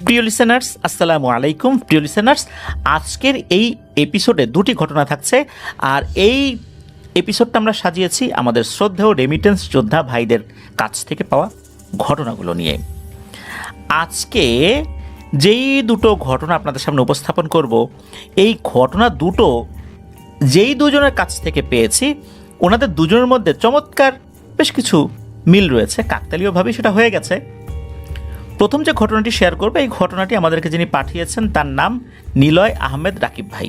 প্রিয় লিসেনার্স, আসসালামু আলাইকুম। প্রিয় লিসেনার্স, আজকের এই এপিসোডে দুটি ঘটনা থাকছে, আর এই এপিসোডটা আমরা সাজিয়েছি আমাদের শ্রদ্ধেয় রেমিটেন্স যোদ্ধা ভাইদের কাছ থেকে পাওয়া ঘটনাগুলো নিয়ে। আজকে যেই দুটো ঘটনা আপনাদের সামনে উপস্থাপন করব, এই ঘটনা দুটো যেই দুজনের কাছ থেকে পেয়েছি, ওনাদের দুজনের মধ্যে চমৎকার বেশ কিছু মিল রয়েছে, কাকতালীয়ভাবেই সেটা হয়ে গেছে। প্রথম যে ঘটনাটি শেয়ার করবে, এই ঘটনাটি আমাদেরকে যিনি পাঠিয়েছেন তার নাম নিলয় আহমেদ রাকিব ভাই।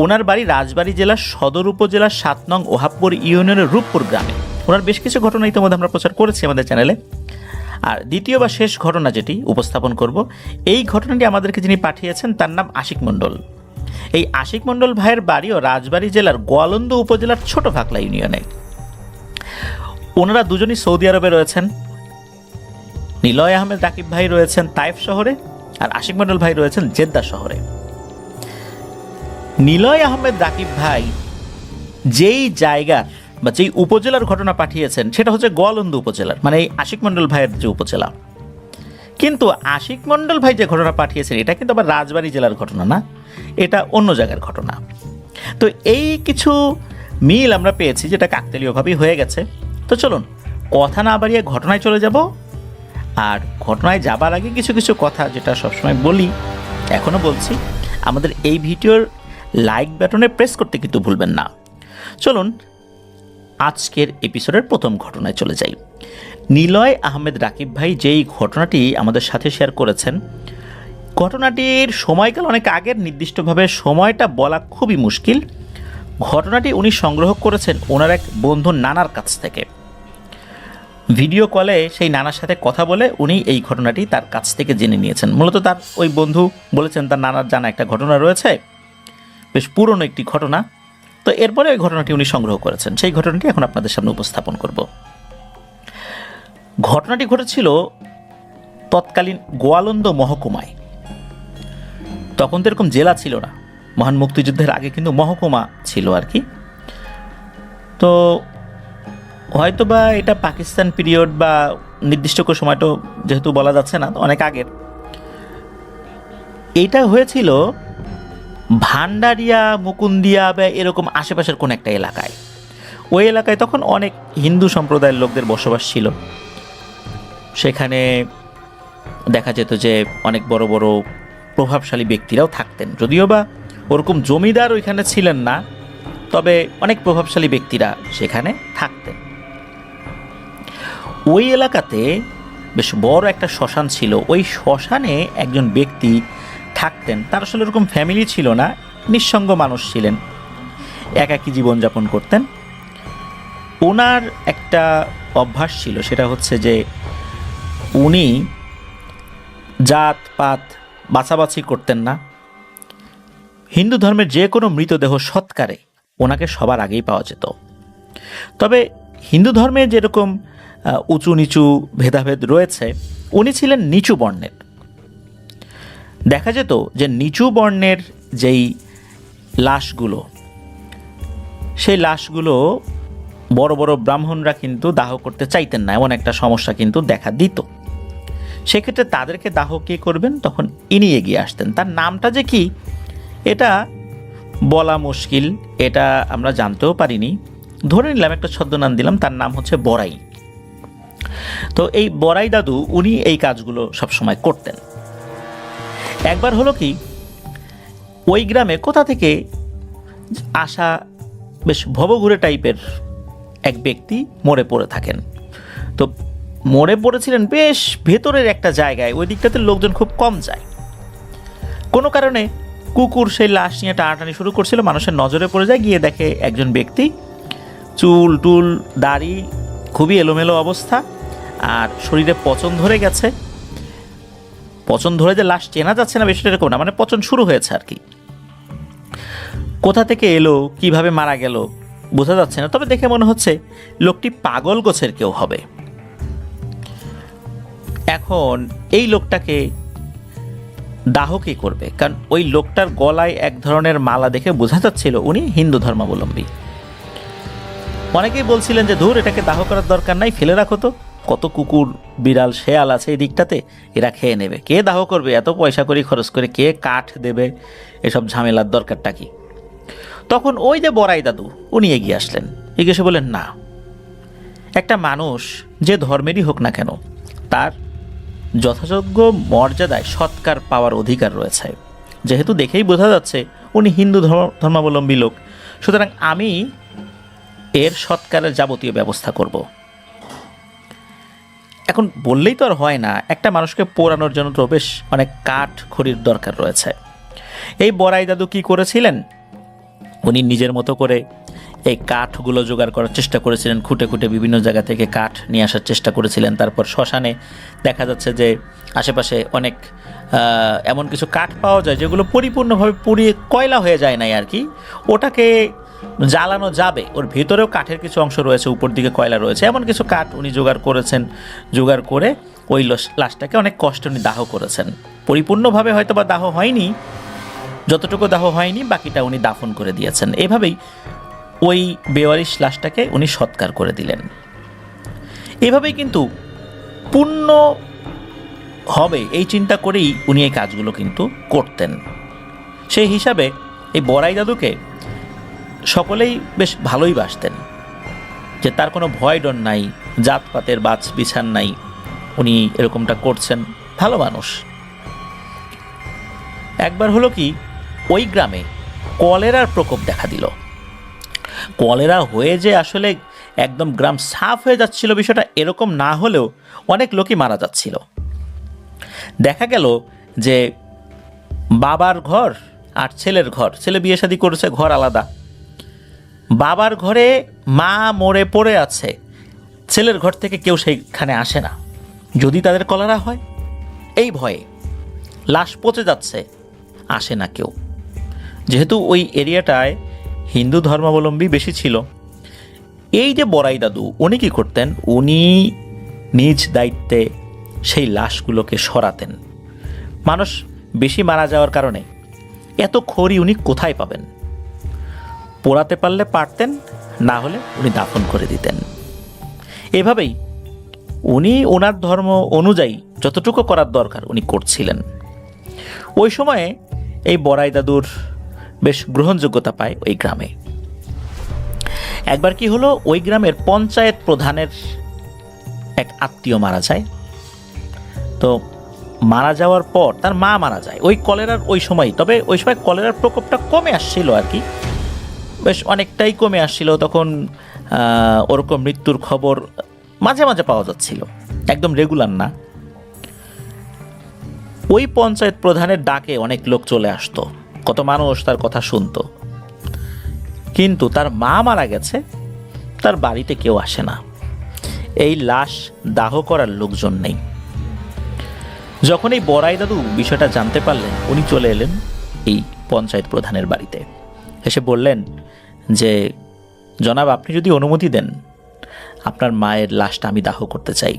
ওনার বাড়ি রাজবাড়ী জেলার সদর উপজেলার 7 নং ওহাবপুর ইউনিয়নের রূপপুর গ্রামে। ওনার বেশ কিছু ঘটনা ইতিমধ্যে আমরা প্রচার করেছি আমাদের চ্যানেলে। আর দ্বিতীয় বা শেষ ঘটনা যেটি উপস্থাপন করব, এই ঘটনাটি আমাদেরকে যিনি পাঠিয়েছেন তার নাম আশিক মণ্ডল। এই আশিক মণ্ডল ভাইয়ের বাড়িও রাজবাড়ী জেলার গোয়ালন্দ উপজেলার ছোট ভাকলা ইউনিয়নে। ওনারা দুজনই সৌদি আরবে রয়েছেন। নিলয় আহমেদ রাকিব ভাই রয়েছেন তাইফ শহরে, আর আশিক মণ্ডল ভাই রয়েছেন জেদ্দা শহরে। নিলয় আহমেদ রাকিব ভাই যেই জায়গার বা যেই উপজেলার ঘটনা পাঠিয়েছেন সেটা হচ্ছে গোয়ালন্দ উপজেলার, মানে এই আশিক মণ্ডল ভাইয়ের যে উপজেলা। কিন্তু আশিক মণ্ডল ভাই যে ঘটনা পাঠিয়েছেন এটা কিন্তু আবার রাজবাড়ী জেলার ঘটনা না, এটা অন্য জায়গার ঘটনা। তো এই কিছু মিল আমরা পেয়েছি, যেটা কাকতালীয়ভাবেই হয়ে গেছে। তো চলুন কথা না বাড়িয়ে ঘটনায় চলে যাব। আর ঘটনায় যাবার আগে কিছু কিছু কথা যেটা সবসময় বলি, এখনও বলছি, আমাদের এই ভিডিওর লাইক বাটনে প্রেস করতে কিন্তু ভুলবেন না। চলুন আজকের এপিসোডের প্রথম ঘটনায় চলে যাই। নিলয় আহমেদ রাকিব ভাই যেই ঘটনাটি আমাদের সাথে শেয়ার করেছেন, ঘটনাটির সময়কাল অনেক আগের, নির্দিষ্টভাবে সময়টা বলা খুবই মুশকিল। ঘটনাটি উনি সংগ্রহ করেছেন ওনার এক বন্ধুর নানার কাছ থেকে। ভিডিও কলে সেই নানার সাথে কথা বলে উনি এই ঘটনাটি তার কাছ থেকে জেনে নিয়েছেন। মূলত তার ওই বন্ধু বলেছেন তার নানার জানা একটা ঘটনা রয়েছে, বেশ পুরনো একটি ঘটনা। তো এরপরে ওই ঘটনাটি উনি সংগ্রহ করেছেন, সেই ঘটনাটি এখন আপনাদের সামনে উপস্থাপন করব। ঘটনাটি ঘটেছিল তৎকালীন গোয়ালন্দ মহকুমায়। তখন তো এরকম জেলা ছিল না, মহান মুক্তিযুদ্ধের আগে কিন্তু মহকুমা ছিল আর কি। তো হয়তো বা এটা পাকিস্তান পিরিয়ড বা নির্দিষ্ট করে সময়টা যেহেতু বলা যাচ্ছে না, অনেক আগের। এইটা হয়েছিল ভান্ডারিয়া, মুকুন্দিয়া বা এরকম আশেপাশের কোন একটা এলাকায়। ওই এলাকায় তখন অনেক হিন্দু সম্প্রদায়ের লোকদের বসবাস ছিল। সেখানে দেখা যেত যে অনেক বড় বড় প্রভাবশালী ব্যক্তিরাও থাকতেন, যদিও বা ওরকম জমিদার ওইখানে ছিলেন না, তবে অনেক প্রভাবশালী ব্যক্তিরা সেখানে থাকতেন। ওই এলাকাতে বেশ বড় একটা শ্মশান ছিল। ওই শ্মশানে একজন ব্যক্তি থাকতেন। তার আসলে এরকম ফ্যামিলি ছিল না, নিঃসঙ্গ মানুষ ছিলেন, একাকী জীবনযাপন করতেন। ওনার একটা অভ্যাস ছিল, সেটা হচ্ছে যে উনি জাত পাত বাছাবাছি করতেন না। হিন্দু ধর্মের যে কোনো মৃতদেহ সৎকারে ওনাকে সবার আগেই পাওয়া যেত। তবে হিন্দু ধর্মে যেরকম উঁচু নিচু ভেদাভেদ রয়েছে, উনি ছিলেন নিচু বর্ণের। দেখা যেত যে নিচু বর্ণের যেই লাশগুলো, সেই লাশগুলো বড় বড় ব্রাহ্মণরা কিন্তু দাহ করতে চাইতেন না, এমন একটা সমস্যা কিন্তু দেখা দিত। সেক্ষেত্রে তাদেরকে দাহ কে করবেন, তখন ইনি এগিয়ে আসতেন। তার নামটা যে কি এটা বলা মুশকিল, এটা আমরা জানতেও পারিনি। ধরে নিলাম একটা ছদ্মনাম দিলাম, তার নাম হচ্ছে বড়াই। তো এই বড়াই দাদু উনি এই কাজগুলো সবসময় করতেন। একবার হলো কি, ওই গ্রামে কোথা থেকে আসা বেশ ভবঘুরে টাইপের এক ব্যক্তি মরে পড়ে থাকেন। তো মরে পড়েছিলেন বেশ ভেতরের একটা জায়গায়, ওই দিকটাতে লোকজন খুব কম যায়। কোনো কারণে কুকুর সেই লাশ নিয়ে টানাটানি শুরু করছিল, মানুষের নজরে পড়ে যায়। গিয়ে দেখে একজন ব্যক্তি, চুল টুল দাড়ি খুবই এলোমেলো অবস্থা, আর শরীরে পচন ধরে গেছে। পচন ধরে যে লাশ চেনা যাচ্ছে না বিষয়টা এরকম না, মানে পচন শুরু হয়েছে আর কি। কোথা থেকে এলো, কিভাবে মারা গেল বোঝা যাচ্ছে না, তবে দেখে মনে হচ্ছে লোকটি পাগল গোছের কেউ হবে। এখন এই লোকটাকে দাহ কে করবে? কারণ ওই লোকটার গলায় এক ধরনের মালা দেখে বোঝা যাচ্ছিল উনি হিন্দু ধর্মাবলম্বী। অনেকেই বলছিলেন যে ধুর, এটাকে দাহ করার দরকার নাই, ফেলে রাখো তো, কত কুকুর বিড়াল শেয়াল আছে এই দিকটাতে, এরা খেয়ে নেবে, কে দাহ করবে, এত পয়সা করে খরচ করে কে কাঠ দেবে, এসব ঝামেলার দরকারটা কি। তখন ওই যে বড়াই দাদু উনি এগিয়ে আসলেন, এগিয়ে এসে বললেন, না, একটা মানুষ যে ধর্মেরই হোক না কেন তার যথাযোগ্য মর্যাদায় সৎকার পাওয়ার অধিকার রয়েছে। যেহেতু দেখেই বোঝা যাচ্ছে উনি হিন্দু ধর্মাবলম্বী লোক, সুতরাং আমি এর সৎকারের যাবতীয় ব্যবস্থা করব। এখন বললেই তো আর হয় না, একটা মানুষকে পোড়ানোর জন্য তো বেশ অনেক কাঠ খড়ির দরকার রয়েছে। এই বড়াই দাদু কি করেছিলেন, উনি নিজের মতো করে এই কাঠগুলো জোগাড় করার চেষ্টা করেছিলেন, খুঁটে খুঁটে বিভিন্ন জায়গা থেকে কাঠ নিয়ে আসার চেষ্টা করেছিলেন। তারপর শ্মশানে দেখা যাচ্ছে যে আশেপাশে অনেক এমন কিছু কাঠ পাওয়া যায় যেগুলো পরিপূর্ণভাবে পুড়িয়ে কয়লা হয়ে যায় নাই আর কি, ওটাকে জ্বালানো যাবে, ওর ভেতরেও কাঠের কিছু অংশ রয়েছে, উপর দিকে কয়লা রয়েছে, এমন কিছু কাঠ উনি জোগাড় করেছেন। জোগাড় করে ওই লাশটাকে অনেক কষ্ট উনি দাহ করেছেন। পরিপূর্ণভাবে হয়তো বা দাহ হয়নি, যতটুকু দাহ হয়নি বাকিটা উনি দাফন করে দিয়েছেন। এভাবেই ওই বেওয়ারিশ লাশটাকে উনি সৎকার করে দিলেন। এভাবেই কিন্তু পুণ্য হবে এই চিন্তা করেই উনি এই কাজগুলো কিন্তু করতেন। সেই হিসাবে এই বড়াই দাদুকে সকলেই বেশ ভালোই বাসতেন, যে তার কোনো ভয় ডর নাই, জাতপাতের বাছ বিছান নাই, উনি এরকমটা করছেন, ভালো মানুষ। একবার হলো কি, ওই গ্রামে কলেরার প্রকোপ দেখা দিল। কলেরা হয়ে যে আসলে একদম গ্রাম সাফ হয়ে যাচ্ছিল বিষয়টা এরকম না হলেও অনেক লোকই মারা যাচ্ছিল। দেখা গেল যে বাবার ঘর আর ছেলের ঘর, ছেলে বিয়ে শাদী করেছে, ঘর আলাদা, বাবার ঘরে মা মরে পড়ে আছে, ছেলের ঘর থেকে কেউ সেইখানে আসে না, যদি তাদের কলেরা হয় এই ভয়ে। লাশ পচে যাচ্ছে, আসে না কেউ। যেহেতু ওই এরিয়াটায় হিন্দু ধর্মাবলম্বী বেশি ছিল, এই যে বড়াই দাদু উনি কী করতেন, উনি নিজ দায়িত্বে সেই লাশগুলোকে সরাতেন। মানুষ বেশি মারা যাওয়ার কারণে এত খড়ি উনি কোথায় পাবেন, পোড়াতে পারলে পারতেন, না হলে উনি দাফন করে দিতেন। এভাবেই উনি ওনার ধর্ম অনুযায়ী যতটুকু করার দরকার উনি করছিলেন। ওই সময়ে এই বড়াই দাদুর বেশ গ্রহণযোগ্যতা পায় ওই গ্রামে। একবার কি হলো, ওই গ্রামের পঞ্চায়েত প্রধানের এক আত্মীয় মারা যায়। তো মারা যাওয়ার পর তার মা মারা যায় ওই কলেরার ওই সময়। তবে ওই সময় কলেরার প্রকোপটা কমে আসছিল আর কি, বেশ অনেকটাই কমে আসছিল। তখন ওরকম মৃত্যুর খবর মাঝে মাঝে পাওয়া যাচ্ছিল, একদম রেগুলার না। ওই পঞ্চায়েত প্রধানের ডাকে অনেক লোক চলে আসতো, কত মানুষ তার কথা শুনতো। কিন্তু তার মা মারা গেছে, তার বাড়িতে কেউ আসে না, এই লাশ দাহ করার লোকজন নেই। যখন এই বড়াই দাদু বিষয়টা জানতে পারলেন, উনি চলে এলেন এই পঞ্চায়েত প্রধানের বাড়িতে, এসে বললেন যে জনাব, আপনি যদি অনুমতি দেন, আপনার মায়ের লাশটা আমি দাহ করতে চাই,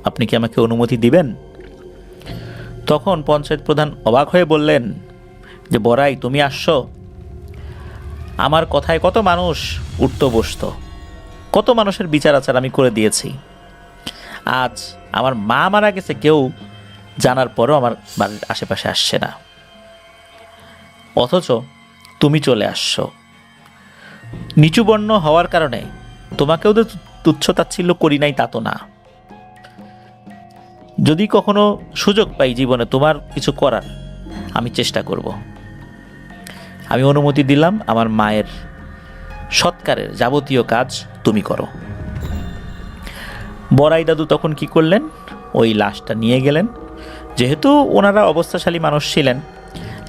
আপনি কি আমাকে অনুমতি দিবেন? তখন পঞ্চায়েত প্রধান অবাক হয়ে বললেন যে বড়াই, তুমি আসছো, আমার কথায় কত মানুষ উঠতো বসতো, কত মানুষের বিচার আচার আমি করে দিয়েছি, আজ আমার মা মারা গেছে কেউ জানার পরও আমার বাড়ির আশেপাশে আসছে না, অথচ তুমি চলে আসছো। নিচু বর্ণ হওয়ার কারণে তোমাকেও তো তুচ্ছ তাচ্ছিল্য করি নাই, তা তো না। যদি কখনো সুযোগ পাই জীবনে তোমার কিছু করার, আমি চেষ্টা করব। আমি অনুমতি দিলাম, আমার মায়ের সৎকারের যাবতীয় কাজ তুমি করো। বড়াই দাদু তখন কি করলেন, ওই লাশটা নিয়ে গেলেন। যেহেতু ওনারা অবস্থাশালী মানুষ ছিলেন,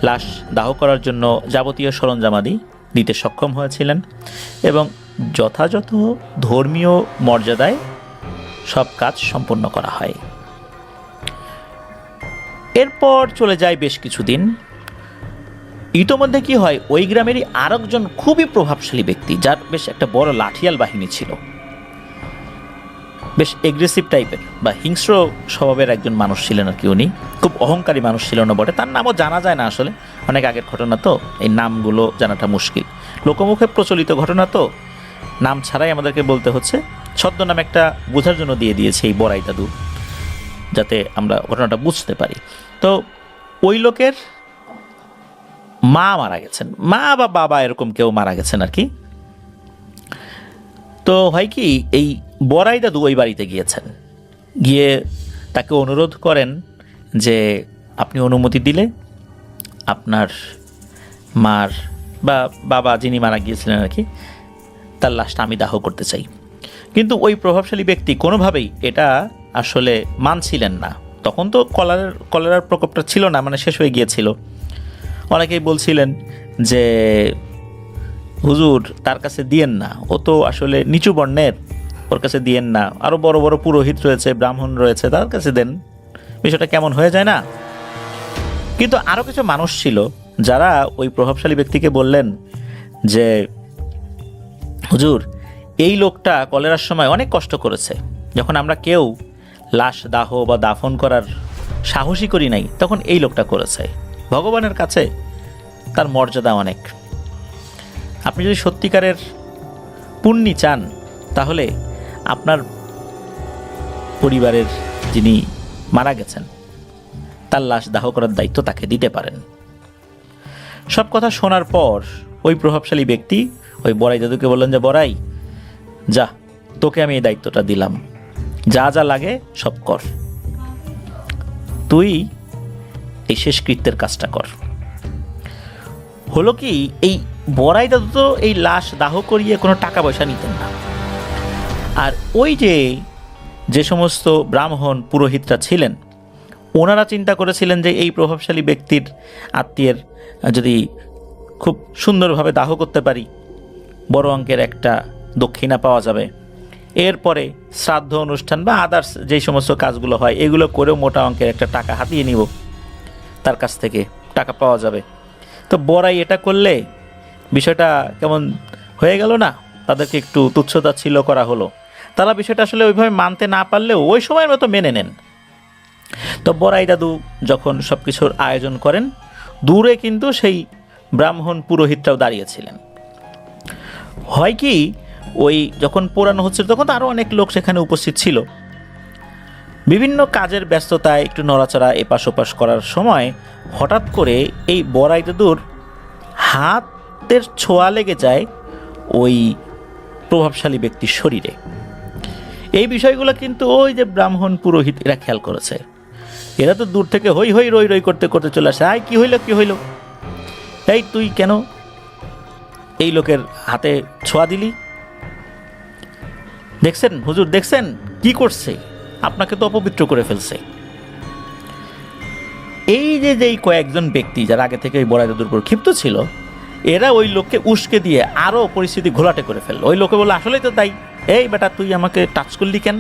লাশ দাহ করার জন্য যাবতীয় সরঞ্জামাদি দিতে সক্ষম হয়েছিলেন এবং যথাযথ ধর্মীয় মর্যাদায় সব কাজ সম্পন্ন করা হয়। এরপর চলে যায় বেশ কিছুদিন। ইতোমধ্যে কি হয়, ওই গ্রামেরই আরেকজন খুবই প্রভাবশালী ব্যক্তি, যার বেশ একটা বড় লাঠিয়াল বাহিনী ছিল, বেশ এগ্রেসিভ টাইপের বা হিংস্র স্বভাবের একজন মানুষ ছিলেন আর কি। উনি খুব অহংকারী মানুষ ছিলেন না বটে, তার নামও জানা যায় না আসলে, অনেক আগের ঘটনা তো এই নামগুলো জানাটা মুশকিল, লোকমুখে প্রচলিত ঘটনা তো নাম ছাড়াই আমাদেরকে বলতে হচ্ছে। ছদ্মনাম একটা বোঝার জন্য দিয়ে দিয়েছে এই বড়াই দাদু, যাতে আমরা ঘটনাটা বুঝতে পারি। তো ওই লোকের মা মারা গেছেন, মা বা বাবা এরকম কেউ মারা গেছেন আর কি। তো হয় কি, এই বড়াই দাদু ওই বাড়িতে গিয়েছেন, গিয়ে তাকে অনুরোধ করেন যে আপনি অনুমতি দিলে আপনার মার বা বাবা যিনি মারা গিয়েছিলেন আর কি, তার লাশটা আমি দাহ করতে চাই। কিন্তু ওই প্রভাবশালী ব্যক্তি কোনোভাবেই এটা আসলে মানছিলেন না। তখন তো কলেরার প্রকোপটা ছিল না, মানে শেষ হয়ে গিয়েছিল। অনেকেই বলছিলেন যে হুজুর তার কাছে দিয়েন না, ও তো আসলে নিচু বর্ণের, ওর কাছে দিয়েন না, আরও বড় বড় পুরোহিত রয়েছে, ব্রাহ্মণ রয়েছে, তার কাছে দেন, বিষয়টা কেমন হয়ে যায় না। কিন্তু আরও কিছু মানুষ ছিল যারা ওই প্রভাবশালী ব্যক্তিকে বললেন যে হুজুর এই লোকটা কলেরার সময় অনেক কষ্ট করেছে, যখন আমরা কেউ লাশ দাহ বা দাফন করার সাহসী করি নাই তখন এই লোকটা করেছে, ভগবানের কাছে তার মর্যাদা অনেক। আপনি যদি সত্যিকারের পুণ্যি চান তাহলে আপনার পরিবারের যিনি মারা গেছেন তার লাশ দাহ করার দায়িত্ব তাকে দিতে পারেন। সব কথা শোনার পর ওই প্রভাবশালী ব্যক্তি ওই বড়াই দাদুকে বললেন যে বড়াই, যা, তোকে আমি এই দায়িত্বটা দিলাম, যা যা লাগে সব কর, তুই এই শেষকৃত্যের কাজটা কর। হলো কি, এই বড়াই দাদু তো এই লাশ দাহ করিয়ে কোনো টাকা পয়সা নিতেন না। আর ওই যে সমস্ত ব্রাহ্মণ পুরোহিতরা ছিলেন, ওনারা চিন্তা করেছিলেন যে এই প্রভাবশালী ব্যক্তির আত্মীয়ের যদি খুব সুন্দরভাবে দাহ করতে পারি, বড় অঙ্কের একটা দক্ষিণা পাওয়া যাবে, এরপরে শ্রাদ্ধ অনুষ্ঠান বা আদার্স যেই সমস্ত কাজগুলো হয় এগুলো করেও মোটা অঙ্কের একটা টাকা হাতিয়ে নিব, তার কাছ থেকে টাকা পাওয়া যাবে। তো বড়াই এটা করলে বিষয়টা কেমন হয়ে গেল না, তাদেরকে একটু তুচ্ছতাচ্ছিল্য করা হলো। তারা বিষয়টা আসলে ওইভাবে মানতে না পারলেও ওই সময়ের মতো মেনে নেন। তো বড়াই দাদু যখন সব কিছুর আয়োজন করেন, দূরে কিন্তু সেই ব্রাহ্মণ পুরোহিতরাও দাঁড়িয়েছিলেন। হয় কি, ওই যখন পোড়ানো হচ্ছিল তখন আরও অনেক লোক সেখানে উপস্থিত ছিল। বিভিন্ন কাজের ব্যস্ততায় একটু নড়াচড়া এপাশ ওপাশ করার সময় হঠাৎ করে এই বড়াই দাদুর হাতের ছোঁয়া লেগে যায় ওই প্রভাবশালী ব্যক্তির শরীরে। এই বিষয়গুলো কিন্তু ওই যে ব্রাহ্মণ পুরোহিত এরা খেয়াল করেছে। এরা তো দূর থেকে হই হই রই রই করতে করতে চলে আসে, আয় কি হইল কি হইল, এই তুই কেন এই লোকের হাতে ছোঁয়া দিলি, দেখছেন হুজুর, দেখছেন কি করছে, আপনাকে তো অপবিত্র করে ফেলছে। এই যেই কয়েকজন ব্যক্তি যারা আগে থেকে ওই বড়াই দাদুর উপর ক্ষিপ্ত ছিল, এরা ওই লোককে উস্কে দিয়ে আরও পরিস্থিতি ঘোলাটে করে ফেললো। ওই লোকে বললো আসলেই তো তাই, এই বেটা তুই আমাকে টাচ করলি কেন,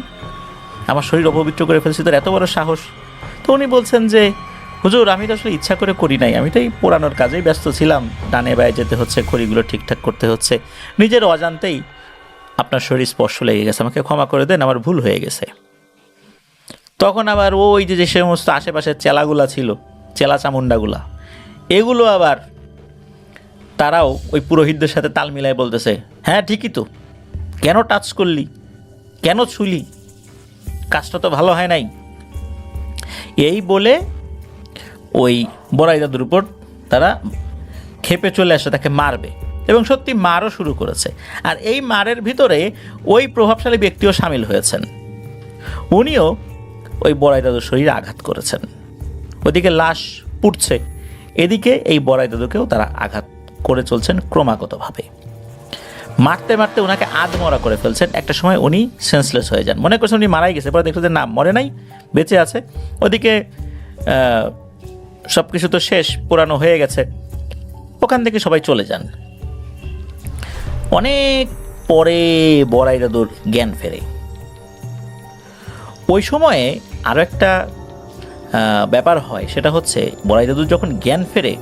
আমার শরীর অপবিত্র করে ফেলছি, তোর এত বড় সাহস। তো উনি বলছেন যে হুজুর আমি তো আসলে ইচ্ছা করে করি নাই, আমি তো এই পোড়ানোর কাজেই ব্যস্ত ছিলাম, ডানে বায়ে যেতে হচ্ছে, খড়িগুলো ঠিকঠাক করতে হচ্ছে, নিজের অজান্তেই আপনার শরীর স্পর্শ লেগে গেছে, আমাকে ক্ষমা করে দেন, আমার ভুল হয়ে গেছে। তখন আবার ওই যে সমস্ত আশেপাশের চেলাগুলা ছিল, চেলা চামুন্ডাগুলা, এগুলো আবার তারাও ওই পুরোহিতদের সাথে তাল মিলায় বলতেছে, হ্যাঁ ঠিকই তো, কেন টাচ করলি, কেন ছুলি, কাজটা তো ভালো হয় নাই। এই বলে ওই বড়াই দাদুর উপর তারা ক্ষেপে চলে আসে তাকে মারবে, এবং সত্যি মারও শুরু করেছে। আর এই মারের ভিতরে ওই প্রভাবশালী ব্যক্তিও সামিল হয়েছেন, উনিও ওই বড়াই দাদুর শরীরে আঘাত করেছেন। ওদিকে লাশ পুড়ছে, এদিকে এই বড়াই দাদুকেও তারা আঘাত করে চলছেন ক্রমাগতভাবে। মারতে মারতে ওনাকে আধমরা করে ফেলছেন। একটা সময় উনি সেন্সলেস হয়ে যান, মনে করছেন উনি মারাই গেছে, পরে দেখলেন যে না, মরে নাই, বেঁচে আছে। ওদিকে সব কিছু তো শেষ, পুরানো হয়ে গেছে। ওখান থেকে সবাই চলে যান। অনেক পরে বড়াই দাদুর জ্ঞান ফেরে। ওই সময়ে আরও একটা ব্যাপার হয়, সেটা হচ্ছে বড়াই দাদুর যখন জ্ঞান ফেরে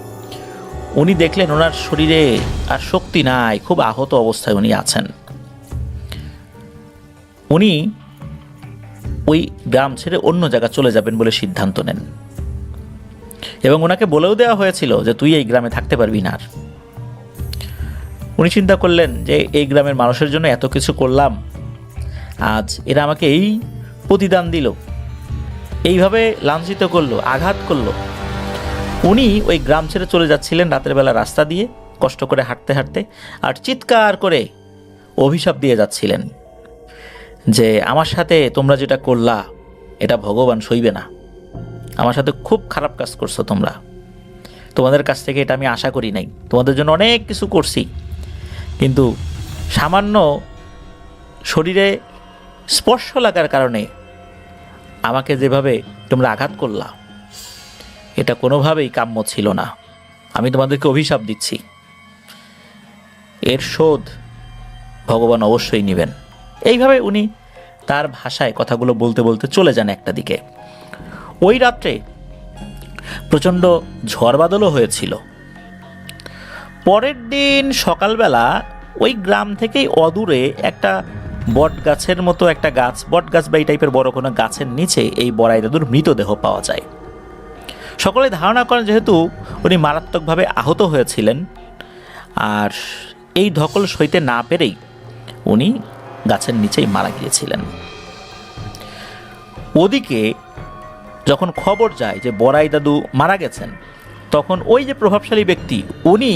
উনি দেখলেন ওনার শরীরে আর শক্তি নাই, খুব আহত অবস্থায় উনি আছেন। উনি ওই গ্রাম ছেড়ে অন্য জায়গা চলে যাবেন বলে সিদ্ধান্ত নেন, এবং ওনাকে বলেও দেওয়া হয়েছিল যে তুই এই গ্রামে থাকতে পারবি না। আর উনি চিন্তা করলেন যে এই গ্রামের মানুষের জন্য এত কিছু করলাম, আজ এরা আমাকে এই প্রতিদান দিল, এইভাবে লাঞ্ছিত করলো, আঘাত করলো। উনি ওই গ্রাম ছেড়ে চলে যাচ্ছিলেন রাতের বেলা রাস্তা দিয়ে, কষ্ট করে হাঁটতে হাঁটতে, আর চিৎকার করে অভিশাপ দিয়ে যাচ্ছিলেন যে আমার সাথে তোমরা যেটা করলা এটা ভগবান সইবে না, আমার সাথে খুব খারাপ কাজ করছো তোমরা, তোমাদের কাছ থেকে এটা আমি আশা করি নাই, তোমাদের জন্য অনেক কিছু করছি, কিন্তু সামান্য শরীরে স্পর্শ লাগার কারণে আমাকে যেভাবে তোমরা আঘাত করলা এটা কোনোভাবেই কাম্য ছিল না, আমি তোমাদেরকে অভিশাপ দিচ্ছি, এর শোধ ভগবান অবশ্যই নেবেন। এইভাবে উনি তার ভাষায় কথাগুলো বলতে বলতে চলে যান একটা দিকে। ওই রাত্রে প্রচণ্ড ঝড় বাদলও হয়েছিল। পরের দিন সকালবেলা ওই গ্রাম থেকেই অদূরে একটা বট গাছের মতো একটা গাছ, বট গাছ বা এই টাইপের বড় কোনো গাছের নিচে এই বড়াই দাদুর মৃতদেহ পাওয়া যায়। সকলে ধারণা করেন যেহেতু উনি মারাত্মকভাবে আহত হয়েছিলেন আর এই ধকল সইতে না পেরেই উনি গাছের নিচেই মারা গিয়েছিলেন। ওদিকে যখন খবর যায় যে বড়াই দাদু মারা গেছেন, তখন ওই যে প্রভাবশালী ব্যক্তি উনি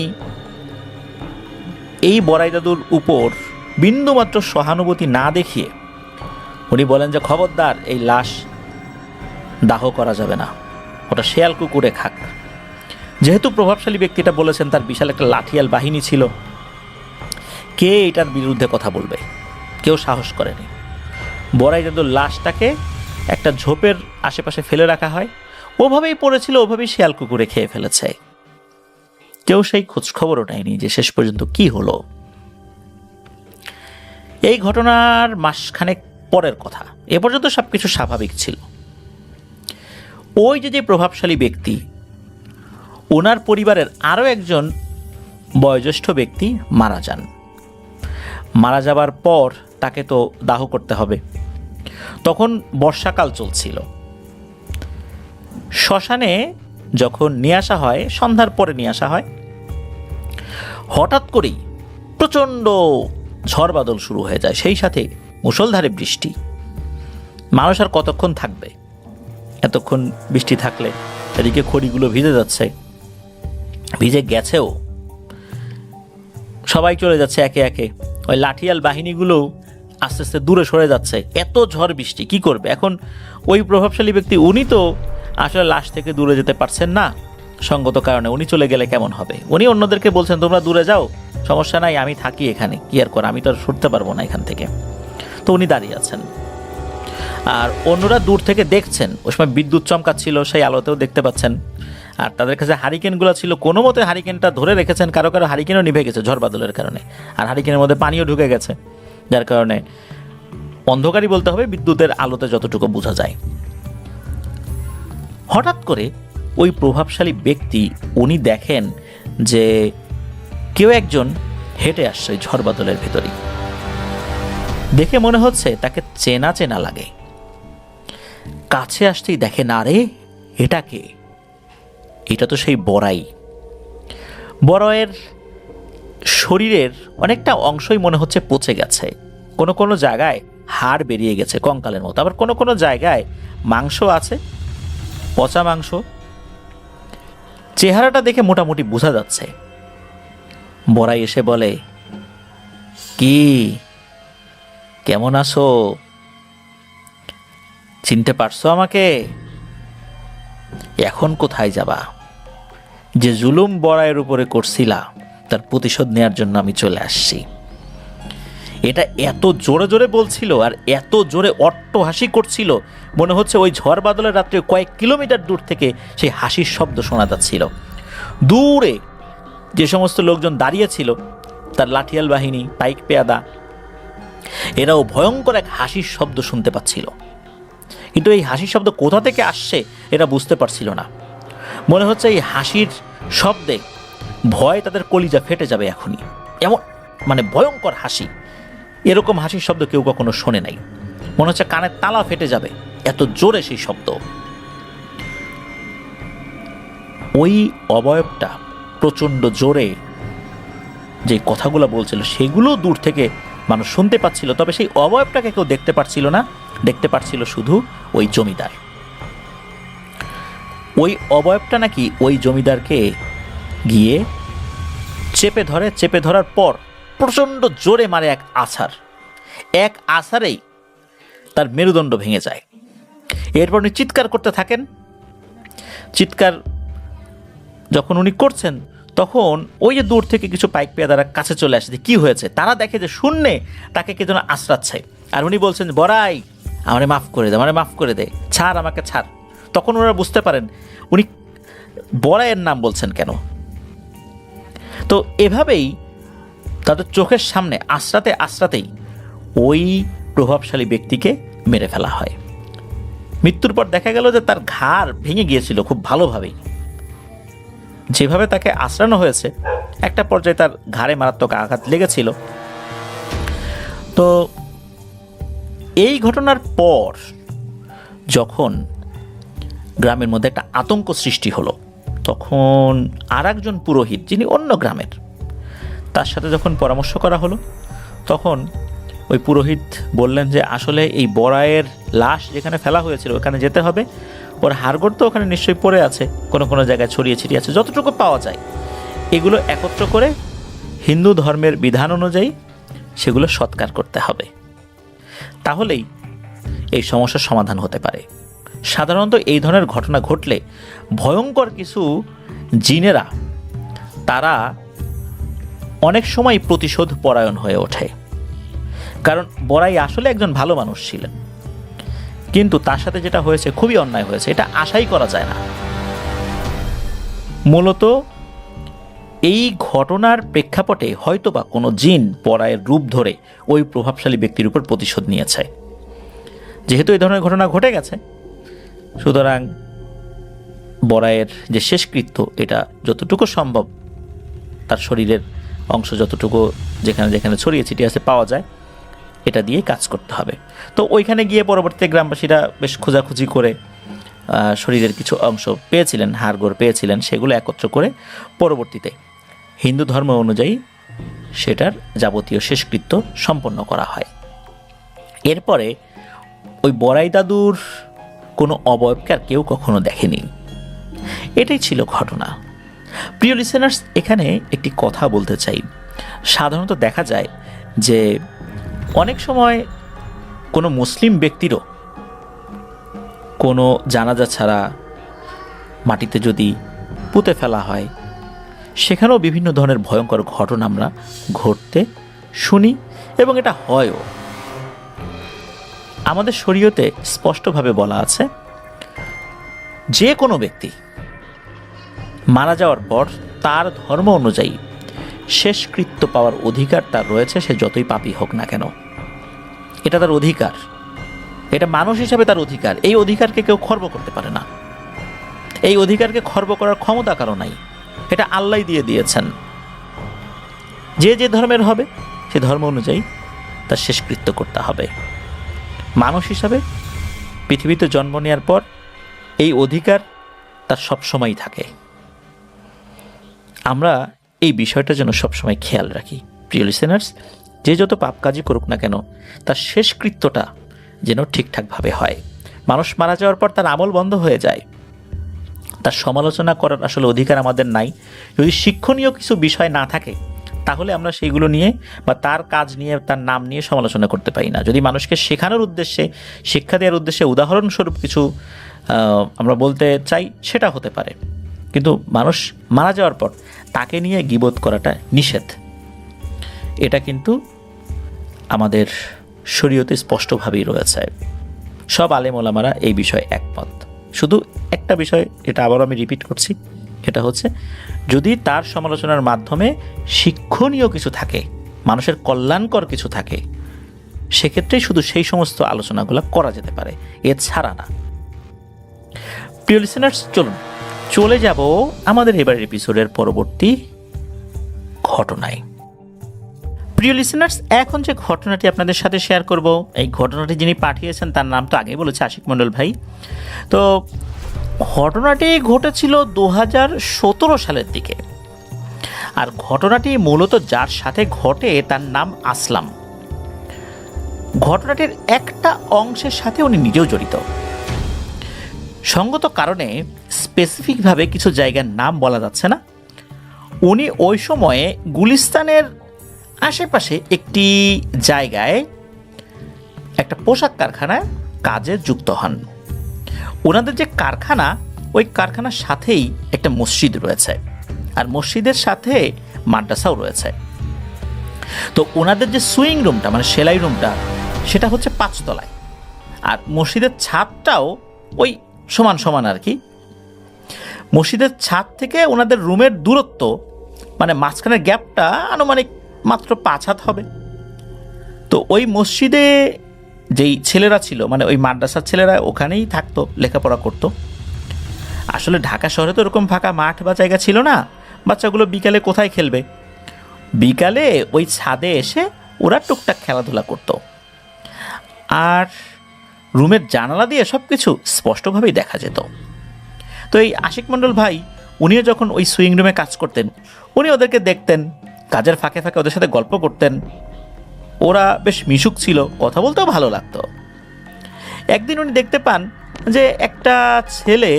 এই বড়াই দাদুর উপর বিন্দুমাত্র সহানুভূতি না দেখিয়ে উনি বলেন যে খবরদার এই লাশ দাহ করা যাবে না, ওটা শেয়াল কুকুরে খাক। যেহেতু প্রভাবশালী ব্যক্তিটা বলেছেন, তার বিশাল একটা লাঠিয়াল বাহিনী ছিল, কে এটার বিরুদ্ধে কথা বলবে, কেউ সাহস করেনি। বড়াই দাদুর লাশটাকে একটা ঝোপের আশেপাশে ফেলে রাখা হয়, ওভাবেই পড়েছিল, ওভাবেই শেয়াল কুকুরে খেয়ে ফেলেছে। কেউ সেই খোঁজ খবরও নেয়নি যে শেষ পর্যন্ত কি হলো। এই ঘটনার মাসখানেক পরের কথা, এ পর্যন্ত সবকিছু স্বাভাবিক ছিল। ওই যে প্রভাবশালী ব্যক্তি, ওনার পরিবারের আরও একজন বয়োজ্যেষ্ঠ ব্যক্তি মারা যান। মারা যাবার পর তাকে তো দাহ করতে হবে। তখন বর্ষাকাল চলছিল। শ্মশানে যখন নিয়ে আসা হয়, সন্ধ্যার পরে নিয়ে আসা হয়, হঠাৎ করেই প্রচণ্ড ঝড় বাদল শুরু হয়ে যায়, সেই সাথে মুষলধারে বৃষ্টি। মানুষ আর কতক্ষণ থাকবে, এতক্ষণ বৃষ্টি থাকলে এদিকে খড়িগুলো ভিজে যাচ্ছে, ভিজে গেছেও, সবাই চলে যাচ্ছে একে একে। ওই লাঠিয়াল বাহিনীগুলো আস্তে আস্তে দূরে সরে যাচ্ছে, এত ঝড় বৃষ্টি কি করবে এখন। ওই প্রভাবশালী ব্যক্তি উনি তো আসলে লাশ থেকে দূরে যেতে পারছেন না সঙ্গত কারণে, উনি চলে গেলে কেমন হবে। উনি অন্যদেরকে বলছেন তোমরা দূরে যাও, সমস্যা নাই, আমি থাকি এখানে, কি আর কর, আমি তো আর সরতে পারবো না এখান থেকে। তো উনি দাঁড়িয়ে আছেন, আর অন্যরা দূর থেকে দেখছেন। ওই সময় বিদ্যুৎ চমকাচ্ছিল, সেই আলোতেও দেখতে পাচ্ছেন। আর তাদের কাছে হারিকেনগুলো ছিল, কোনো মতে হারিকেনটা ধরে রেখেছেন, কারো কারো হারিকেনও নিভে গেছে ঝড় বাদলের কারণে, আর হারিকেনের মধ্যে পানিও ঢুকে গেছে, যার কারণে অন্ধকারই বলতে হবে, বিদ্যুতের আলোতে যতটুকু বোঝা যায়। হঠাৎ করে ওই প্রভাবশালী ব্যক্তি উনি দেখেন যে কেউ একজন হেঁটে আসছে ঝড় বাদলের ভেতরে। দেখে মনে হচ্ছে তাকে চেনা চেনা লাগে। কাছে আসতেই দেখে, না রে, এটা কে? এটা তো সেই বড়াই। বড়াইয়ের শরীরের অনেকটা অংশই মনে হচ্ছে পচে গেছে, কোনো কোনো জায়গায় হাড় বেরিয়ে গেছে কঙ্কালের মতো, আবার কোনো কোনো জায়গায় মাংস আছে, পচা মাংস। চেহারাটা দেখে মোটামুটি বোঝা যাচ্ছে। বড়াই এসে বলে, কি, কেমন আছো? চিনতে পারছো আমাকে? এখন কোথায় যাবা? যে জুলুম বড়াইয়ের উপরে করছিলা তার প্রতিশোধ নেওয়ার জন্য আমি চলে আসছি। এটা এত জোরে জোরে বলছিল আর এত জোরে অট্টহাসি করছিল, মনে হচ্ছে ওই ঝড় বাদলের রাত্রে কয়েক কিলোমিটার দূর থেকে সেই হাসির শব্দ শোনা যাচ্ছিল। দূরে যে সমস্ত লোকজন দাঁড়িয়ে ছিল, তার লাঠিয়াল বাহিনী, পাইক পেয়াদা, এরাও ভয়ঙ্কর এক হাসির শব্দ শুনতে পাচ্ছিল। কিন্তু এই হাসির শব্দ কোথা থেকে আসছে এরা বুঝতে পারছিল না। মনে হচ্ছে এই হাসির শব্দে ভয় তাদের কলিজা ফেটে যাবে এখনই, এমন মানে ভয়ঙ্কর হাসি। এরকম হাসির শব্দ কেউ কখনো শোনে নাই। মনে হচ্ছে কানের তালা ফেটে যাবে, এত জোরে সেই শব্দ। ওই অবয়বটা প্রচণ্ড জোরে যে কথাগুলো বলছিল সেগুলো দূর থেকে মানুষ শুনতে পাচ্ছিল, তবে সেই অবয়বটাকে কেউ দেখতে পাচ্ছিল না, দেখতে পাচ্ছিল শুধু ওই জমিদার। ওই অবয়বটা নাকি ওই জমিদারকে গিয়ে চেপে ধরে, চেপে ধরার পর প্রচণ্ড জোরে মারে এক আছাড়েই তার মেরুদণ্ড ভেঙে যায়। এরপর উনি চিৎকার করতে থাকেন। চিৎকার যখন উনি করছেন, তখন ওই যে দূর থেকে কিছু পাইক পেয়াদারা কাছে চলে আসে, কি হয়েছে। তারা দেখে যে শূন্যে তাকে কে যেন আশ্রাচ্ছে, আর উনি বলছেন, বড়াই আমারে মাফ করে দে, আমারে মাফ করে দে, ছাড়, আমাকে ছাড়। তখন ওনারা বুঝতে পারেন উনি বড়াইয়ের নাম বলছেন কেন। তো এভাবেই তাদের চোখের সামনে আশ্রাতেই ওই প্রভাবশালী ব্যক্তিকে মেরে ফেলা হয়। মৃত্যুর পর দেখা গেল যে তার ঘাড় ভেঙে গিয়েছিল খুব ভালোভাবেই। যেভাবে তাকে আশ্রানো হয়েছে, একটা পর্যায়ে তার ঘাড়ে মারাত্মক আঘাত লেগেছিল। তো এই ঘটনার পর যখন গ্রামের মধ্যে একটা আতঙ্ক সৃষ্টি হলো, তখন আরেকজন পুরোহিত, যিনি অন্য গ্রামের, তার সাথে যখন পরামর্শ করা হলো, তখন ওই পুরোহিত বললেন যে আসলে এই বড়াইয়ের লাশ যেখানে ফেলা হয়েছিল ওখানে যেতে হবে, ওর হাড়গোড় তো ওখানে নিশ্চয়ই পড়ে আছে, কোনো কোনো জায়গায় ছড়িয়ে ছিটিয়ে আছে, যতটুকু পাওয়া যায় এগুলো একত্র করে হিন্দু ধর্মের বিধান অনুযায়ী সেগুলো সৎকার করতে হবে, তাহলেই এই সমস্যার সমাধান হতে পারে। সাধারণত এই ধরনের ঘটনা ঘটলে ভয়ঙ্কর কিছু জিনেরা তারা অনেক সময় প্রতিশোধ পরায়ণ হয়ে ওঠে। কারণ বড়াই আসলে একজন ভালো মানুষ ছিলেন, কিন্তু তার সাথে যেটা হয়েছে খুবই অন্যায় হয়েছে, এটা আশাই করা যায় না। মূলত এই ঘটনার প্রেক্ষাপটে হয়তোবা কোনো জিন বড়াইয়ের রূপ ধরে ওই প্রভাবশালী ব্যক্তির উপর প্রতিশোধ নিয়েছে। যেহেতু এই ধরনের ঘটনা ঘটে গেছে, সুতরাং বড়াইয়ের যে শেষকৃত্য, এটা যতটুকু সম্ভব তার শরীরের অংশ যতটুকু যেখানে যেখানে ছড়িয়ে ছিটিয়ে আছে পাওয়া যায়, এটা দিয়ে কাজ করতে হবে। তো ওইখানে গিয়ে পরবর্তীতে গ্রামবাসীরা বেশ খোঁজাখুঁজি করে শরীরের কিছু অংশ পেয়েছিলেন, হাড়গোড় পেয়েছিলেন, সেগুলো একত্র করে পরবর্তীতে হিন্দু ধর্ম অনুযায়ী সেটার যাবতীয় শেষকৃত্য সম্পন্ন করা হয়। এরপরে ওই বড়াই দাদুর কোনো অবয়বকে আর কেউ কখনো দেখেনি। এটাই ছিল ঘটনা। প্রিয় লিসেনার্স, এখানে একটি কথা বলতে চাই। সাধারণত দেখা যায় যে অনেক সময় কোনো মুসলিম ব্যক্তিরও কোনো জানাজা ছাড়া মাটিতে যদি পুঁতে ফেলা হয়, সেখানেও বিভিন্ন ধরনের ভয়ঙ্কর ঘটনা আমরা ঘটতে শুনি এবং এটা হয়ও। আমাদের শরীয়তে স্পষ্টভাবে বলা আছে, যে কোনো ব্যক্তি মারা যাওয়ার পর তার ধর্ম অনুযায়ী শেষকৃত্য পাওয়ার অধিকার তার রয়েছে, সে যতই পাপী হোক না কেন। এটা তার অধিকার, এটা মানুষ হিসাবে তার অধিকার। এই অধিকারকে কেউ খর্ব করতে পারে না, এই অধিকারকে খর্ব করার ক্ষমতা কারো নাই। এটা আল্লাহ দিয়ে দিয়েছেন। যে যে ধর্মের হবে সে ধর্ম অনুযায়ী তার শেষকৃত্য করতে হবে। মানুষ হিসাবে পৃথিবীতে জন্ম নেওয়ার পর এই অধিকার তার সবসময় থাকে। আমরা এই বিষয়টা যেন সবসময় খেয়াল রাখি। প্রিয় লিসেনার্স, যে যত পাপ কাজই করুক না কেন, তার শেষকৃত্যটা যেন ঠিকঠাকভাবে হয়। মানুষ মারা যাওয়ার পর তার আমল বন্ধ হয়ে যায়, তার সমালোচনা করার আসলে অধিকার আমাদের নাই। যদি শিক্ষণীয় কিছু বিষয় না থাকে, তাহলে আমরা সেইগুলো নিয়ে বা তার কাজ নিয়ে, তার নাম নিয়ে সমালোচনা করতে পারি না। যদি মানুষকে শেখানোর উদ্দেশ্যে, শিক্ষা দেওয়ার উদ্দেশ্যে উদাহরণস্বরূপ কিছু আমরা বলতে চাই, সেটা হতে পারে। কিন্তু মানুষ মারা যাওয়ার পর তাকে নিয়ে গীবত করাটা নিষেধ। এটা কিন্তু আমাদের শরীয়তে স্পষ্টভাবেই রয়েছে। সব আলেম ওলামারা এই বিষয়ে একমত। শুধু একটা বিষয়, এটা আবারও আমি রিপিট করছি, এটা হচ্ছে যদি তার সমালোচনার মাধ্যমে শিক্ষণীয় কিছু থাকে, মানুষের কল্যাণকর কিছু থাকে, সেক্ষেত্রেই শুধু সেই সমস্ত আলোচনাগুলো করা যেতে পারে, এছাড়া না। প্রিয় লিসেনার্স, চলে যাব আমাদের এবারের এপিসোডের পরবর্তী ঘটনায়। প্রিয় লিসেনার্স, এখন যে ঘটনাটি আপনাদের সাথে শেয়ার করব, এই ঘটনাটি যিনি পাঠিয়েছেন তার নাম তো আগেই বলেছে, আশিক মণ্ডল ভাই। তো ঘটনাটি ঘটেছিল 2017 সালের দিকে। আর ঘটনাটি মূলত যার সাথে ঘটে তার নাম আসলাম। ঘটনাটির একটা অংশের সাথে উনি নিজেও জড়িত। সঙ্গত কারণে স্পেসিফিকভাবে কিছু জায়গার নাম বলা যাচ্ছে না। উনি ওই সময়ে গুলিস্তানের আশেপাশে একটি জায়গায় একটা পোশাক কারখানায় কাজে যুক্ত হন। ওনাদের যে কারখানা, ওই কারখানার সাথেই একটা মসজিদ রয়েছে, আর মসজিদের সাথে মাদ্রাসাও রয়েছে। তো ওনাদের যে সুইং রুমটা মানে সেলাই রুমটা, সেটা হচ্ছে 5 তলায়, আর মসজিদের ছাদটাও ওই সমান সমান আর কি। মসজিদের ছাদ থেকে ওনাদের রুমের দূরত্ব মানে মাঝখানের গ্যাপটা আনুমানিক মাত্র 5 হাত হবে। তো ওই মসজিদে যেই ছেলেরা ছিল মানে ওই মাদ্রাসার ছেলেরা ওখানেই থাকতো, লেখাপড়া করতো। আসলে ঢাকা শহরে তো এরকম ফাঁকা মাঠ বা জায়গা ছিল না, বাচ্চাগুলো বিকালে কোথায় খেলবে। বিকালে ওই ছাদে এসে ওরা টুকটাক খেলাধুলা করত। আর রুমের জানালা দিয়ে সব কিছু স্পষ্টভাবেই দেখা যেত। তো এই আশিক মণ্ডল ভাই উনিও যখন ওই সুইং রুমে কাজ করতেন, উনি ওদেরকে দেখতেন, কাজের ফাঁকে ফাঁকে ওদের সাথে গল্প করতেন। ওরা বেশ মিশুক ছিল, কথা বলতেও ভালো লাগতো। একদিন উনি দেখতে পান যে একটা ছেলে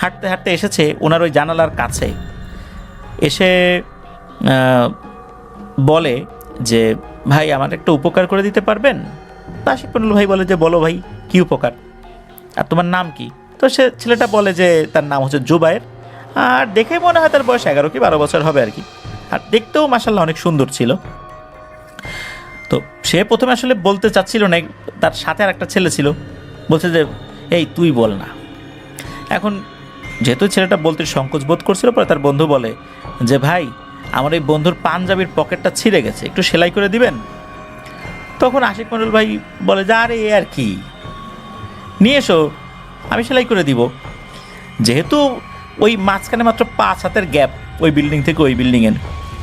হাঁটতে হাঁটতে এসেছে ওনার ওই জানালার কাছে, এসে বলে যে ভাই আমার একটা উপকার করে দিতে পারবেন? তা আশিক মণ্ডল ভাই বলে যে বলো ভাই, কি উপকার, আর তোমার নাম কি? তো সে ছেলেটা বলে যে তার নাম হচ্ছে জুবায়ের, আর দেখে মনে হয় তার বয়স 11 কি 12 বছর হবে আর কি, আর দেখতেও মাশাআল্লাহ অনেক সুন্দর ছিল। তো সে প্রথমে আসলে বলতে চাচ্ছিল না, তার সাথে আর একটা ছেলে ছিল, বলছে যে এই তুই বল না। এখন যেহেতু ছেলেটা বলতে সংকোচ বোধ করছিল, পরে তার বন্ধু বলে যে ভাই আমার এই বন্ধুর পাঞ্জাবির পকেটটা ছিঁড়ে গেছে, একটু সেলাই করে দিবেন? তখন আশিক মণ্ডল ভাই বলে যে আরে আর কি, নিয়ে এসো, আমি সেলাই করে দিব। যেহেতু ওই মাঝখানে মাত্র 5 হাতের গ্যাপ ওই বিল্ডিং থেকে ওই বিল্ডিংয়ের,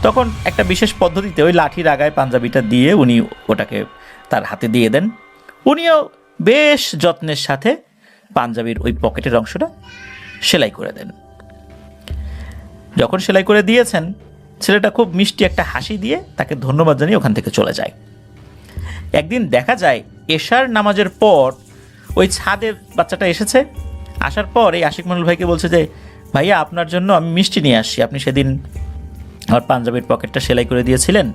তখন একটা বিশেষ পদ্ধতিতে ওই লাঠির আগায় পাঞ্জাবিটা দিয়ে উনি ওটাকে তার হাতে দিয়ে দেন। উনিও বেশ যত্নের সাথে পাঞ্জাবির ওই পকেটের অংশটা সেলাই করে দেন। যখন সেলাই করে দিয়েছেন, ছেলেটা খুব মিষ্টি একটা হাসি দিয়ে তাকে ধন্যবাদ জানিয়ে ওখান থেকে চলে যায়। একদিন দেখা যায় এশার নামাজের পর ওই ছাদের বাচ্চাটা এসেছে। আসার পর এই আশিক মণ্ডল ভাইকে বলছে যে ভাইয়া আপনার জন্য আমি মিষ্টি নিয়ে আসছি, আপনি সেদিন আমার পাঞ্জাবির পকেটটা সেলাই করে দিয়েছিলেন,